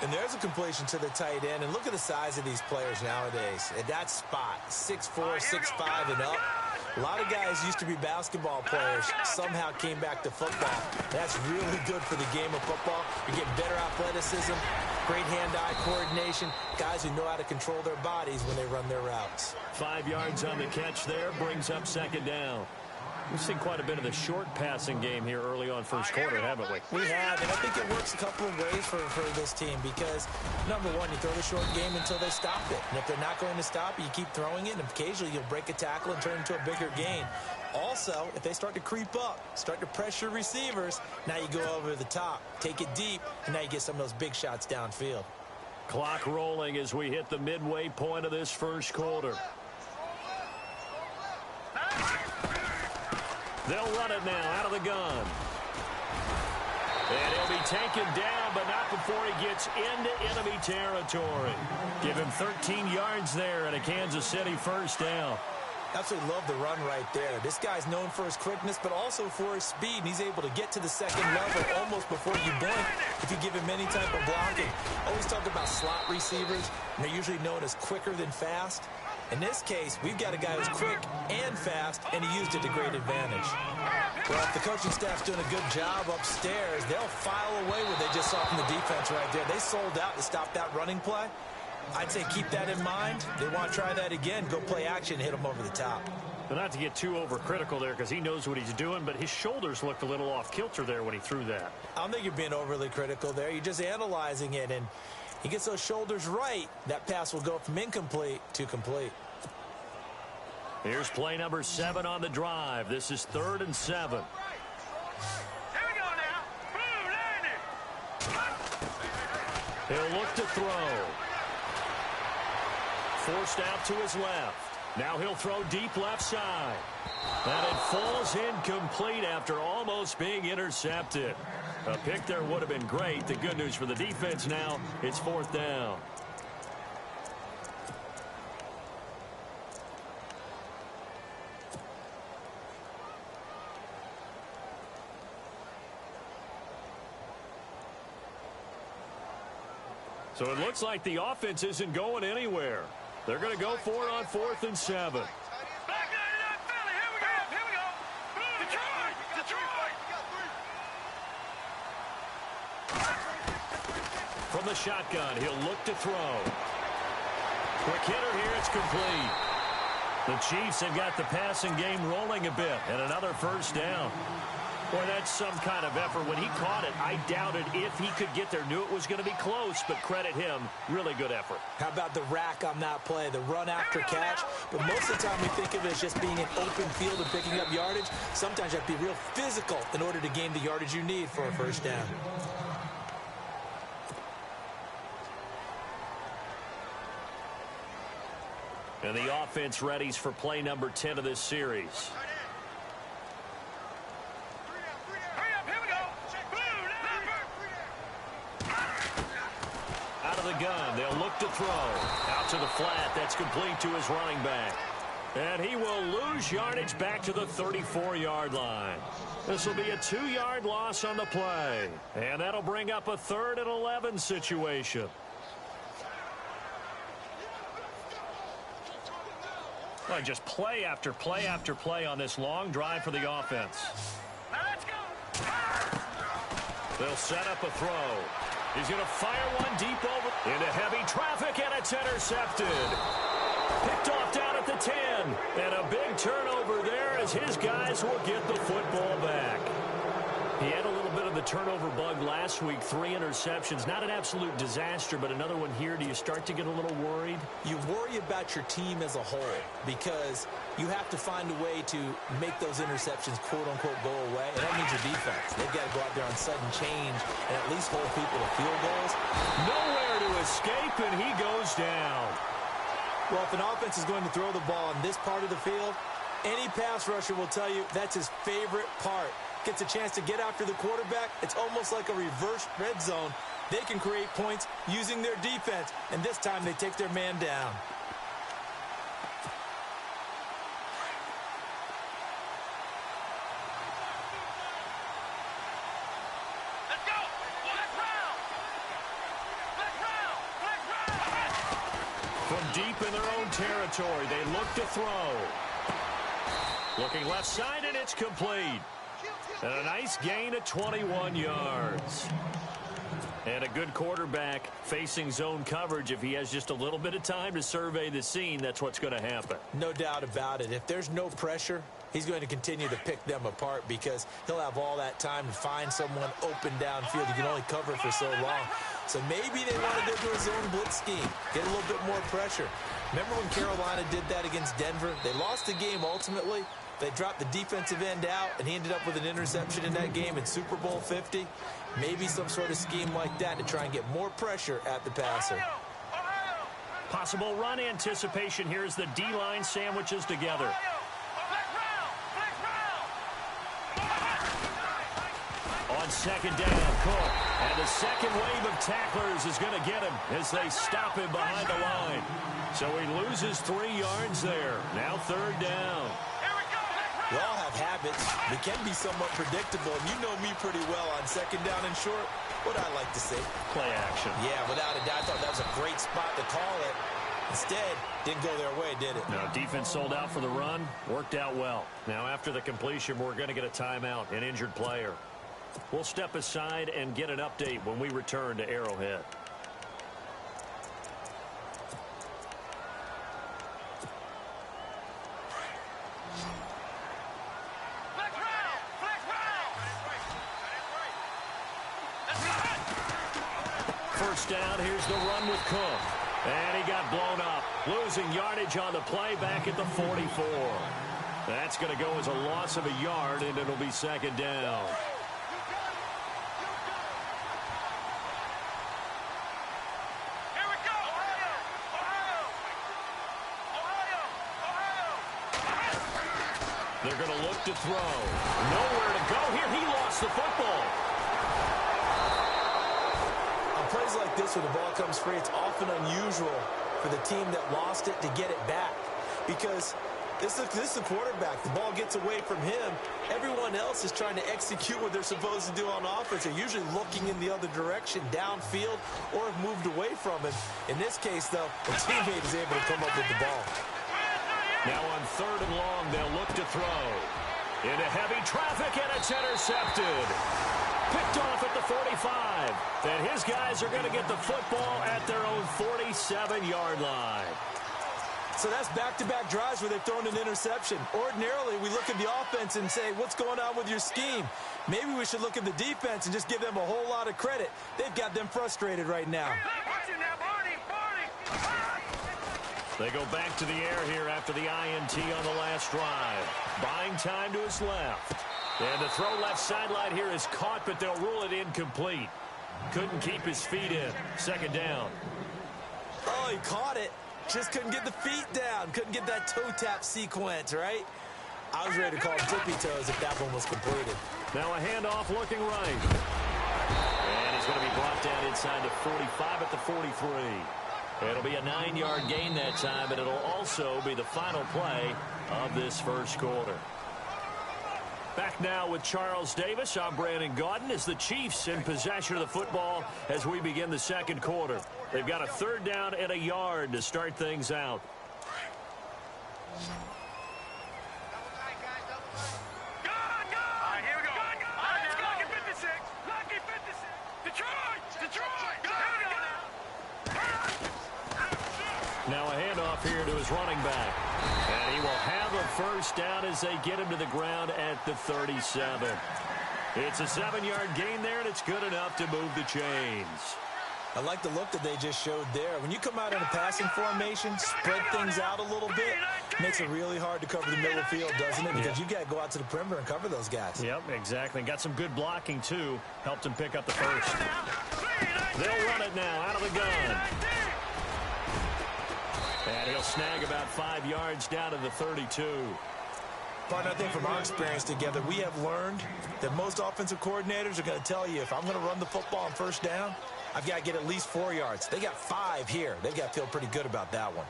And there's a completion to the tight end. And look at the size of these players nowadays. At that spot, 6'4", 6'5", and up. A lot of guys used to be basketball players, somehow came back to football. That's really good for the game of football. You get better athleticism, great hand-eye coordination, guys who know how to control their bodies when they run their routes. 5 yards on the catch there, brings up 2nd down. We've seen quite a bit of the short passing game here early on first quarter, haven't we? We have, and I think it works a couple of ways for this team because, number one, you throw the short game until they stop it. And if they're not going to stop it, you keep throwing it, and occasionally you'll break a tackle and turn it into a bigger gain. Also, if they start to creep up, start to pressure receivers, now you go over the top, take it deep, and now you get some of those big shots downfield. Clock rolling as we hit the midway point of this first quarter. They'll run it now out of the gun. And he'll be taken down, but not before he gets into enemy territory. Give him 13 yards there and a Kansas City first down. Absolutely love the run right there. This guy's known for his quickness, but also for his speed. And he's able to get to the second level almost before you blink if you give him any type of blocking. Always talk about slot receivers, and they're usually known as quicker than fast. In this case, we've got a guy who's quick and fast, and he used it to great advantage. Well, if the coaching staff's doing a good job upstairs, they'll file away what they just saw from the defense right there. They sold out to stop that running play. I'd say keep that in mind. They want to try that again, go play action, hit them over the top. But not to get too overcritical there because he knows what he's doing, but his shoulders looked a little off kilter there when he threw that. I don't think you're being overly critical there. You're just analyzing it, and he gets those shoulders right. That pass will go from incomplete to complete. Here's play number 7 on the drive. This is 3rd and 7. Here we go now. Boom, landed. He'll look to throw. Forced out to his left. Now he'll throw deep left side. And it falls incomplete after almost being intercepted. A pick there would have been great. The good news for the defense now, it's 4th down. So it looks like the offense isn't going anywhere. They're going to go for it on 4th and 7. Back line up, Philly. Here we go. Here we go. Boom, Detroit. Detroit. From the shotgun, he'll look to throw. Quick hitter here, it's complete. The Chiefs have got the passing game rolling a bit, and another first down. Boy, that's some kind of effort. When he caught it, I doubted if he could get there. Knew it was going to be close, but credit him. Really good effort. How about the rack on that play, the run after catch? But most of the time we think of it as just being an open field and picking up yardage. Sometimes you have to be real physical in order to gain the yardage you need for a first down. And the offense readies for play number 10 of this series. Out of the gun, throw. Out to the flat. That's complete to his running back. And he will lose yardage back to the 34-yard line. This will be a 2-yard loss on the play. And that'll bring up a 3rd and 11 situation. Well, just play after play after play on this long drive for the offense. Now let's go. They'll set up a throw. He's going to fire one deep over into heavy traffic, and it's intercepted. Picked off down at the 10. And a big turnover there as his guys will get the football back. He had a little bit of the turnover bug last week, 3 interceptions. Not an absolute disaster, but another one here. Do you start to get a little worried? You worry about your team as a whole because you have to find a way to make those interceptions, quote-unquote, go away. And that means your defense. They've got to go out there on sudden change and at least hold people to field goals. Nowhere to escape, and he goes down. Well, if an offense is going to throw the ball in this part of the field, any pass rusher will tell you that's his favorite part. Gets a chance to get after the quarterback. It's almost like a reverse red zone. They can create points using their defense, and this time they take their man down. Let's go. Let's round. Let's round. Let's round. From deep in their own territory, they look to throw. Looking left side, and it's complete. And a nice gain of 21 yards. And a good quarterback facing zone coverage. If he has just a little bit of time to survey the scene, that's what's going to happen. No doubt about it. If there's no pressure, he's going to continue to pick them apart because he'll have all that time to find someone open downfield. You can only cover for so long. So maybe they want to go to a zone blitz scheme, get a little bit more pressure. Remember when Carolina did that against Denver? They lost the game ultimately. They dropped the defensive end out, and he ended up with an interception in that game in Super Bowl 50. Maybe some sort of scheme like that to try and get more pressure at the passer. Possible run anticipation here as the D-line sandwiches together. On second down, Cook. And the second wave of tacklers is going to get him as they stop him behind the line. So he loses 3 yards there. Now 3rd down. We all have habits. They can be somewhat predictable, and you know me pretty well on second down and short. What I like to say? Play action. Yeah, without a doubt. I thought that was a great spot to call it. Instead, didn't go their way, did it? No, defense sold out for the run. Worked out well. Now, after the completion, we're going to get a timeout, an injured player. We'll step aside and get an update when we return to Arrowhead. First down, here's the run with Cook. And he got blown up. Losing yardage on the play back at the 44. That's going to go as a loss of a yard, and it'll be second down. Here we go. Ohio. They're going to look to throw. Nowhere to go here. He lost the football. Plays like this where the ball comes free, it's often unusual for the team that lost it to get it back because this is the quarterback. The ball gets away from him. Everyone else is trying to execute what they're supposed to do on offense. They're usually looking in the other direction, downfield, or have moved away from him. In this case, though, the teammate is able to come up with the ball. Now on 3rd and long, they'll look to throw. Into heavy traffic, and it's intercepted. Picked off at the 45. And his guys are going to get the football at their own 47-yard line. So that's back-to-back drives where they've thrown an interception. Ordinarily, we look at the offense and say, what's going on with your scheme? Maybe we should look at the defense and just give them a whole lot of credit. They've got them frustrated right now. They go back to the air here after the INT on the last drive. Buying time to his left. And the throw left sideline here is caught, but they'll rule it incomplete. Couldn't keep his feet in. Second down. Oh, he caught it. Just couldn't get the feet down. Couldn't get that toe tap sequence, right? I was ready to call him tippy toes if that one was completed. Now a handoff looking right. And he's going to be brought down inside the 45 at the 43. It'll be a 9-yard gain that time, and it'll also be the final play of this first quarter. Back now with Charles Davis. I'm Brandon Gaudin as the Chiefs in possession of the football as we begin the second quarter. They've got a 3rd down and a yard to start things out. Now a handoff here to his running back. And he will have a first down as they get him to the ground at the 37. It's a 7-yard gain there, and it's good enough to move the chains. I like the look that they just showed there. When you come out in a passing formation, spread things out a little bit, makes it really hard to cover the middle of the field, doesn't it? Because you got to go out to the perimeter and cover those guys. Yep, exactly. Got some good blocking, too. Helped him pick up the first. They'll run it now out of the gun. And he'll snag about 5 yards down to the 32. Partner, I think from our experience together, we have learned that most offensive coordinators are going to tell you, if I'm going to run the football on first down, I've got to get at least 4 yards. They got 5 here. They've got to feel pretty good about that one.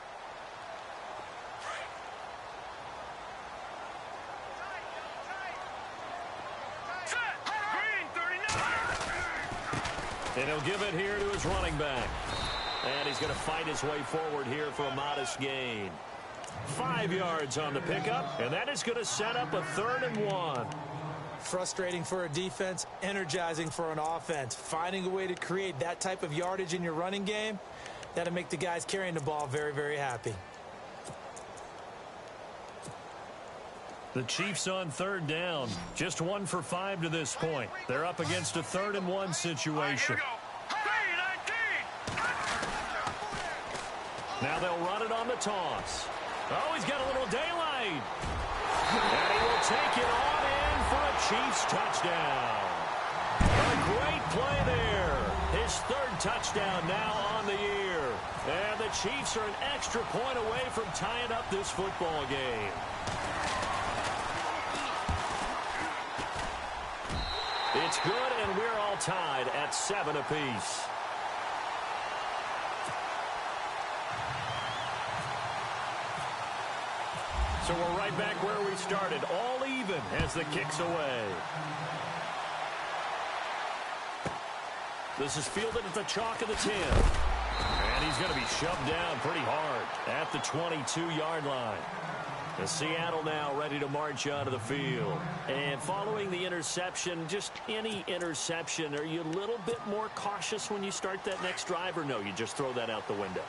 And he'll give it here to his running back. And he's going to fight his way forward here for a modest gain. 5 yards on the pickup, and that is going to set up a 3rd and 1. Frustrating for a defense, energizing for an offense. Finding a way to create that type of yardage in your running game, that'll make the guys carrying the ball very, very happy. The Chiefs on 3rd down. Just 1 for 5 to this point. They're up against a 3rd and 1 situation. Now they'll run it on the toss. Oh, he's got a little daylight. And he will take it on in for a Chiefs touchdown. A great play there. His 3rd touchdown now on the year. And the Chiefs are an extra point away from tying up this football game. It's good, and we're all tied at 7 apiece. So we're right back where we started, all even as the kick's away. This is fielded at the chalk of the 10. And he's going to be shoved down pretty hard at the 22-yard line. The Seattle now ready to march onto the field. And following the interception, just any interception, are you a little bit more cautious when you start that next drive, or no, you just throw that out the window?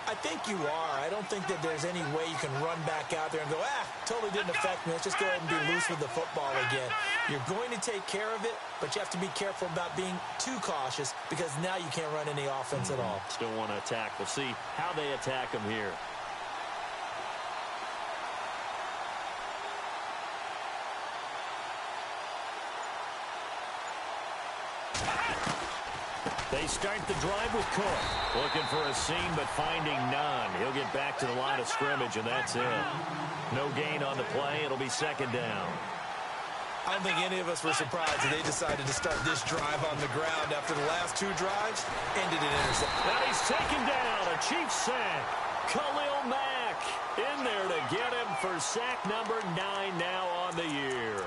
I think you are. I don't think that there's any way you can run back out there and go, totally didn't affect me. Let's just go ahead and be loose with the football again. You're going to take care of it, but you have to be careful about being too cautious because now you can't run any offense at all. Still want to attack. We'll see how they attack him here. They start the drive with Cook. Looking for a seam, but finding none. He'll get back to the line of scrimmage, and that's it. No gain on the play. It'll be 2nd down. I don't think any of us were surprised that they decided to start this drive on the ground after the last 2 drives ended in interception. Now he's taken down. A Chiefs sack. Khalil Mack in there to get him for sack number 9 now on the year.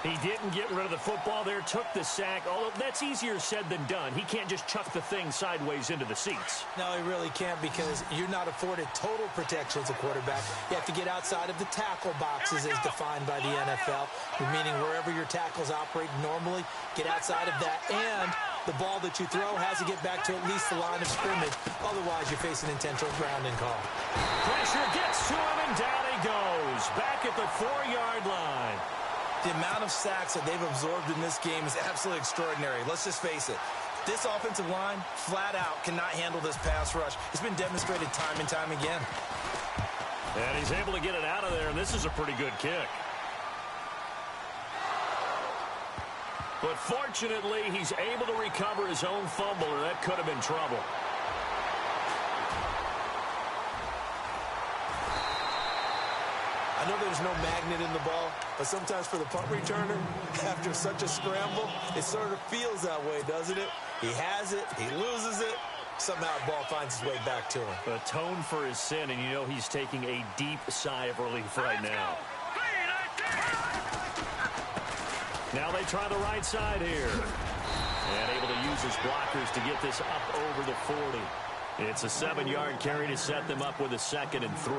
He didn't get rid of the football there, took the sack, although that's easier said than done. He can't just chuck the thing sideways into the seats. No, he really can't because you're not afforded total protection as a quarterback. You have to get outside of the tackle boxes as defined by the NFL, meaning wherever your tackles operate normally, get outside of that. And the ball that you throw has to get back to at least the line of scrimmage. Otherwise, you're facing intentional grounding call. Pressure gets to him, and down he goes. Back at the 4-yard line. The amount of sacks that they've absorbed in this game is absolutely extraordinary. Let's just face it. This offensive line, flat out, cannot handle this pass rush. It's been demonstrated time and time again. And he's able to get it out of there, and this is a pretty good kick. But fortunately, he's able to recover his own fumble, or that could have been trouble. I know there's no magnet in the ball, but sometimes for the punt returner, after such a scramble, it sort of feels that way, doesn't it? He has it, he loses it, Somehow the ball finds its way back to him. Atone for his sin, and you know he's taking a deep sigh of relief right now. Now they try the right side here. And able to use his blockers to get this up over the 40. It's a 7-yard carry to set them up with a 2nd and 3.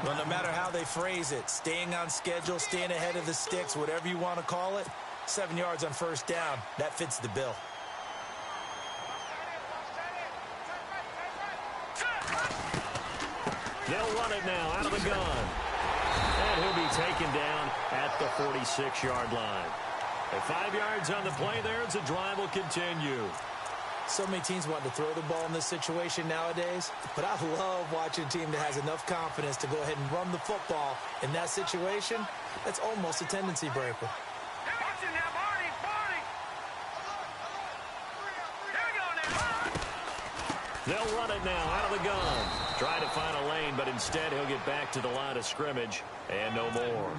Well, no matter how they phrase it, staying on schedule, staying ahead of the sticks, whatever you want to call it, 7 yards on first down, that fits the bill. They'll run it now out of the gun. And he'll be taken down at the 46-yard line. At 5 yards on the play there, the drive will continue. So many teams want to throw the ball in this situation nowadays, but I love watching a team that has enough confidence to go ahead and run the football. In that situation, that's almost a tendency breaker. They'll run it now out of the gun. Try to find a lane, but instead he'll get back to the line of scrimmage and no more.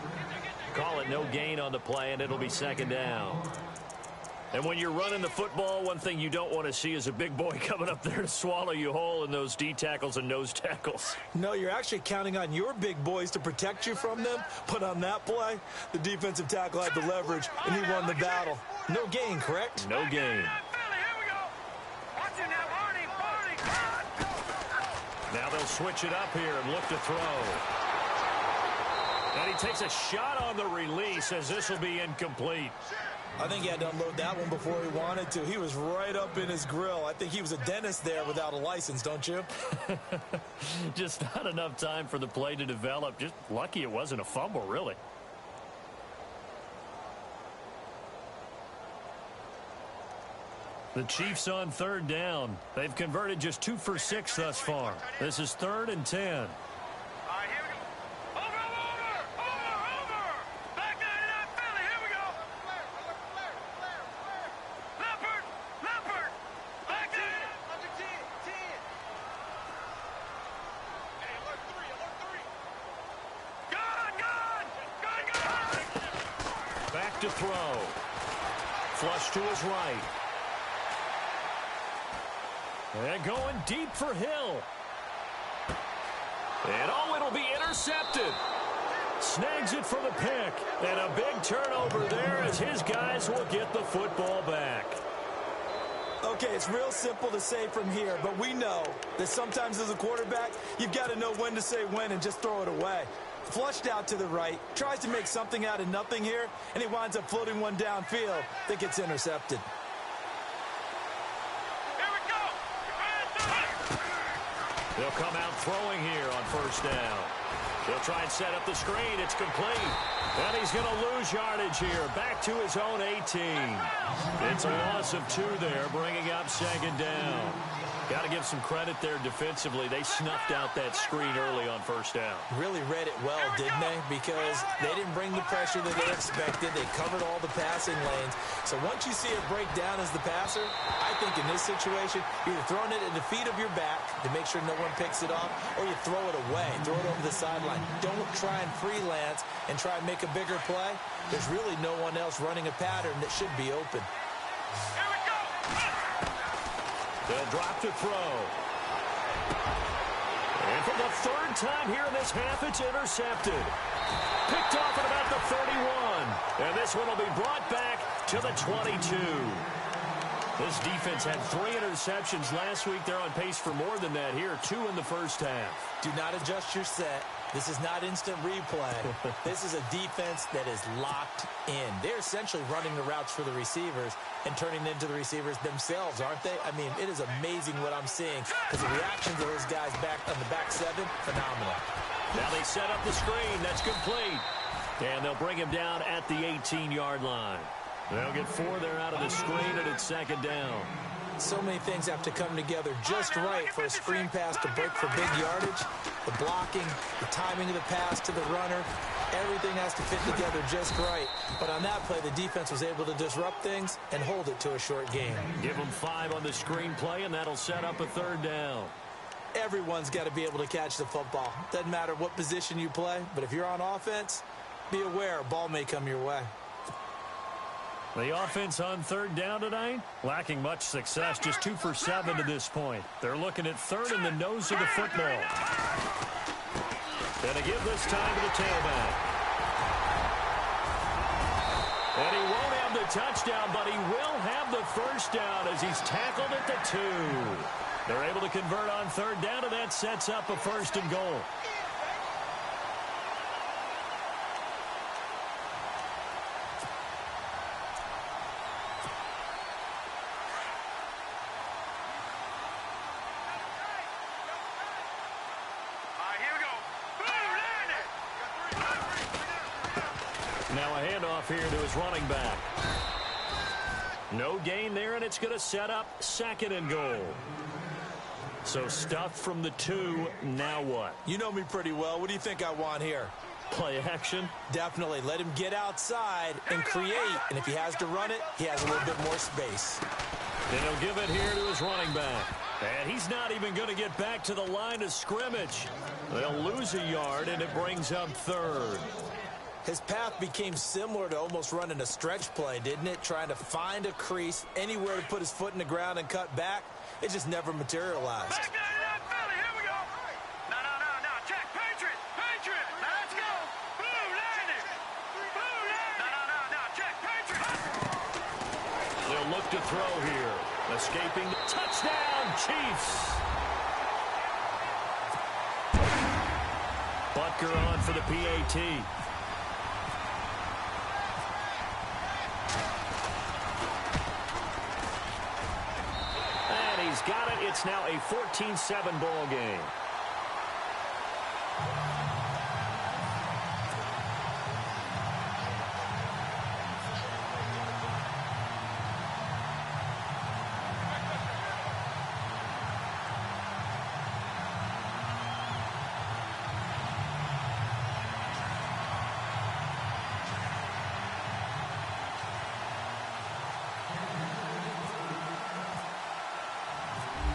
Call it no gain on the play, and it'll be 2nd down. And when you're running the football, one thing you don't want to see is a big boy coming up there to swallow you whole in those D tackles and nose tackles. No, you're actually counting on your big boys to protect you from them. But on that play, the defensive tackle had the leverage, and he won the battle. No gain, correct? No gain. Now they'll switch it up here and look to throw. And he takes a shot on the release as this will be incomplete. I think he had to unload that one before he wanted to. He was right up in his grill. I think he was a dentist there without a license, don't you? Just not enough time for the play to develop. Just lucky it wasn't a fumble, really. The Chiefs on 3rd down. They've converted just 2 for 6 thus far. This is 3rd and 10. Back to throw. Flush to his right. And going deep for Hill. And it'll be intercepted. Snags it for the pick. And a big turnover there as his guys will get the football back. Okay, it's real simple to say from here, but we know that sometimes as a quarterback, you've got to know when to say when and just throw it away. Flushed out to the right, tries to make something out of nothing here, and he winds up floating one downfield that gets intercepted. They'll come out throwing here on 1st down. They'll try and set up the screen. It's complete. And he's going to lose yardage here. Back to his own 18. It's a loss of 2 there, bringing up 2nd down. Got to give some credit there defensively. They snuffed out that screen early on 1st down. Really read it well, didn't they? Because they didn't bring the pressure that they expected. They covered all the passing lanes. So once you see it break down as the passer, I think in this situation, you're either throwing it at the feet of your back to make sure no one picks it off, or you throw it away, throw it over the sideline. Don't try and freelance and try and make a bigger play. There's really no one else running a pattern that should be open. They'll drop to throw. And for the 3rd time here in this half, it's intercepted. Picked off at about the 31. And this one will be brought back to the 22. This defense had 3 interceptions last week. They're on pace for more than that here. 2 in the first half. Do not adjust your set. This is not instant replay. This is a defense that is locked in. They're essentially running the routes for the receivers and turning them into the receivers themselves, aren't they? I mean, it is amazing what I'm seeing because the reactions of those guys back on the back 7, phenomenal. Now they set up the screen. That's complete. And they'll bring him down at the 18-yard line. They'll get 4 there out of the screen, and it's 2nd down. So many things have to come together just right for a screen pass to break for big yardage. The blocking, the timing of the pass to the runner, everything has to fit together just right. But on that play, the defense was able to disrupt things and hold it to a short game. Give them 5 on the screen play, and that'll set up a 3rd down. Everyone's got to be able to catch the football. Doesn't matter what position you play, but if you're on offense, be aware a ball may come your way. The offense on third down tonight, lacking much success, just 2 for 7 to this point. They're looking at third in the nose of the football. Gonna give this time to the tailback. And he won't have the touchdown, but he will have the first down as he's tackled at the 2. They're able to convert on third down, and that sets up a first and goal. Now a handoff here to his running back. No gain there, and it's going to set up second and goal. So stuff from the 2. Now what? You know me pretty well. What do you think I want here? Play action? Definitely. Let him get outside and create. And if he has to run it, he has a little bit more space. And he'll give it here to his running back. And he's not even going to get back to the line of scrimmage. They'll lose a yard, and it brings up third. His path became similar to almost running a stretch play, didn't it? Trying to find a crease, anywhere to put his foot in the ground and cut back. It just never materialized. Back down to that belly. Here we go. No. Check. Patriot. Now let's go. Blue landing. No. Check. Patriot. They'll look to throw here. Escaping. Touchdown, Chiefs. Butker on for the PAT. Got it. It's now a 14-7 ball game.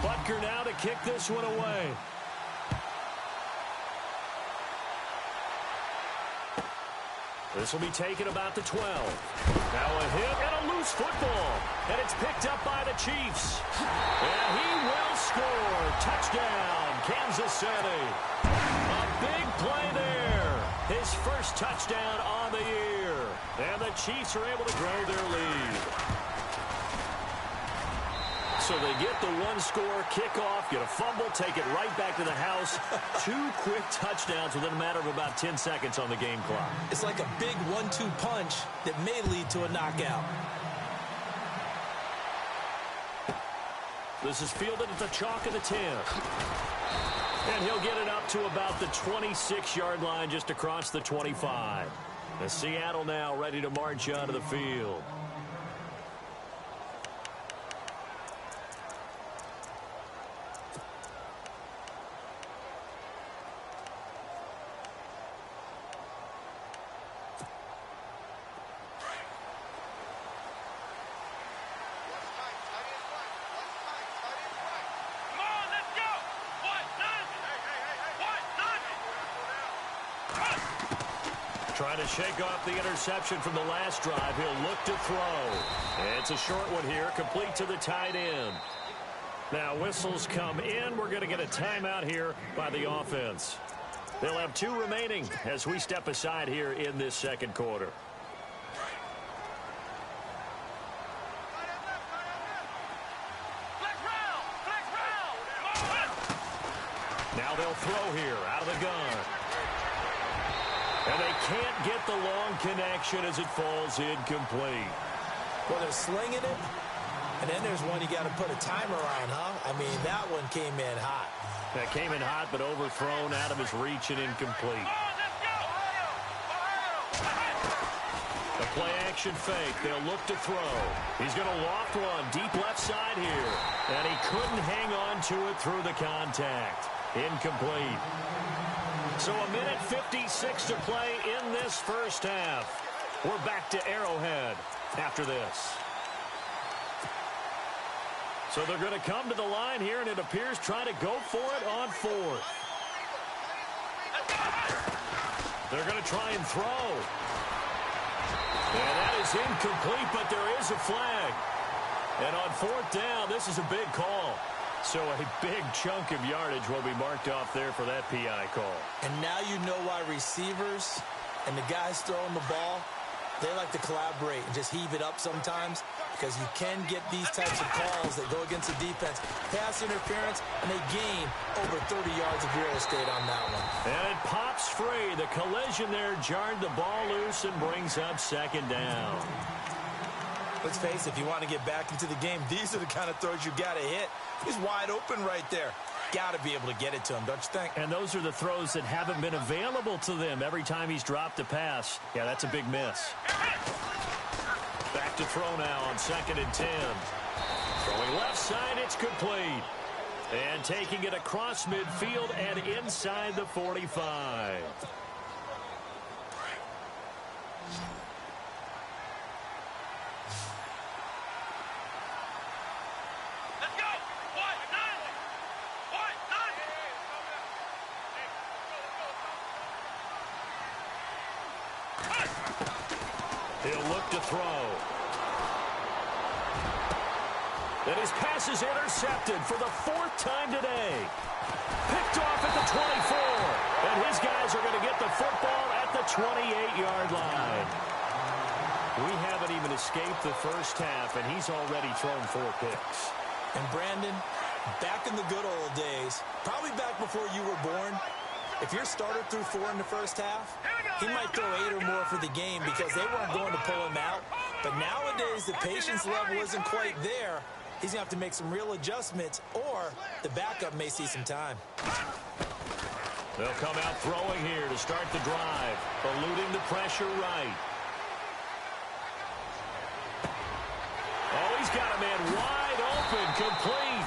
Butker now to kick this one away. This will be taken about the 12. Now a hit and a loose football. And it's picked up by the Chiefs. And he will score. Touchdown, Kansas City. A big play there. His first touchdown on the year. And the Chiefs are able to grow their lead. So they get the one-score kickoff, get a fumble, take it right back to the house. 2 quick touchdowns within a matter of about 10 seconds on the game clock. It's like a big 1-2 punch that may lead to a knockout. This is fielded at the chalk of the 10. And he'll get it up to about the 26-yard line just across the 25. The Seattle now ready to march onto the field. Trying to shake off the interception from the last drive. He'll look to throw. It's a short one here, complete to the tight end. Now whistles come in. We're going to get a timeout here by the offense. They'll have 2 remaining as we step aside here in this second quarter. Now they'll throw here out of the gun. And they can't get the long connection as it falls incomplete. Well, they're slinging it, and then there's one you got to put a timer on, huh? I mean, that one came in hot. That came in hot, but overthrown out of his reach and incomplete. The play-action fake. They'll look to throw. He's going to loft one deep left side here. And he couldn't hang on to it through the contact. Incomplete. So a minute 56 to play in this first half. We're back to Arrowhead after this. So they're going to come to the line here, and it appears trying to go for it on 4th. They're going to try and throw. And that is incomplete, but there is a flag. And on fourth down, this is a big call. So a big chunk of yardage will be marked off there for that PI call. And now you know why receivers and the guys throwing the ball, they like to collaborate and just heave it up sometimes, because you can get these types of calls that go against the defense. Pass interference, and they gain over 30 yards of real estate on that one. And it pops free. The collision there jarred the ball loose and brings up second down. Let's face it, if you want to get back into the game, these are the kind of throws you got to hit. He's wide open right there. Got to be able to get it to him, don't you think? And those are the throws that haven't been available to them every time he's dropped a pass. Yeah, that's a big miss. Back to throw now on 2nd and 10. Throwing left side, it's complete. And taking it across midfield and inside the 45. Let's go. What? None. What? None. He'll look to throw. And his pass is intercepted for the 4th time today. Picked off at the 24. And his guys are going to get the football at the 28-yard line. We haven't even escaped the first half, and he's already thrown 4 picks. And Brandon, back in the good old days, probably back before you were born, if your starter threw 4 in the first half, he might throw 8 or more for the game because they weren't going to pull him out. But nowadays, the patience level isn't quite there. He's going to have to make some real adjustments, or the backup may see some time. They'll come out throwing here to start the drive, eluding the pressure right. Oh, he's got a man wide open, complete.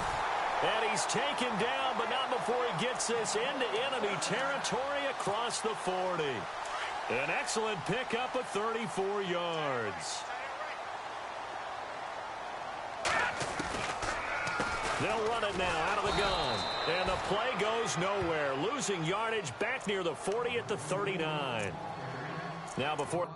And he's taken down, but not before he gets this into enemy territory across the 40. An excellent pickup of 34 yards. They'll run it now out of the gun. And the play goes nowhere. Losing yardage back near the 40 at the 39. Now before...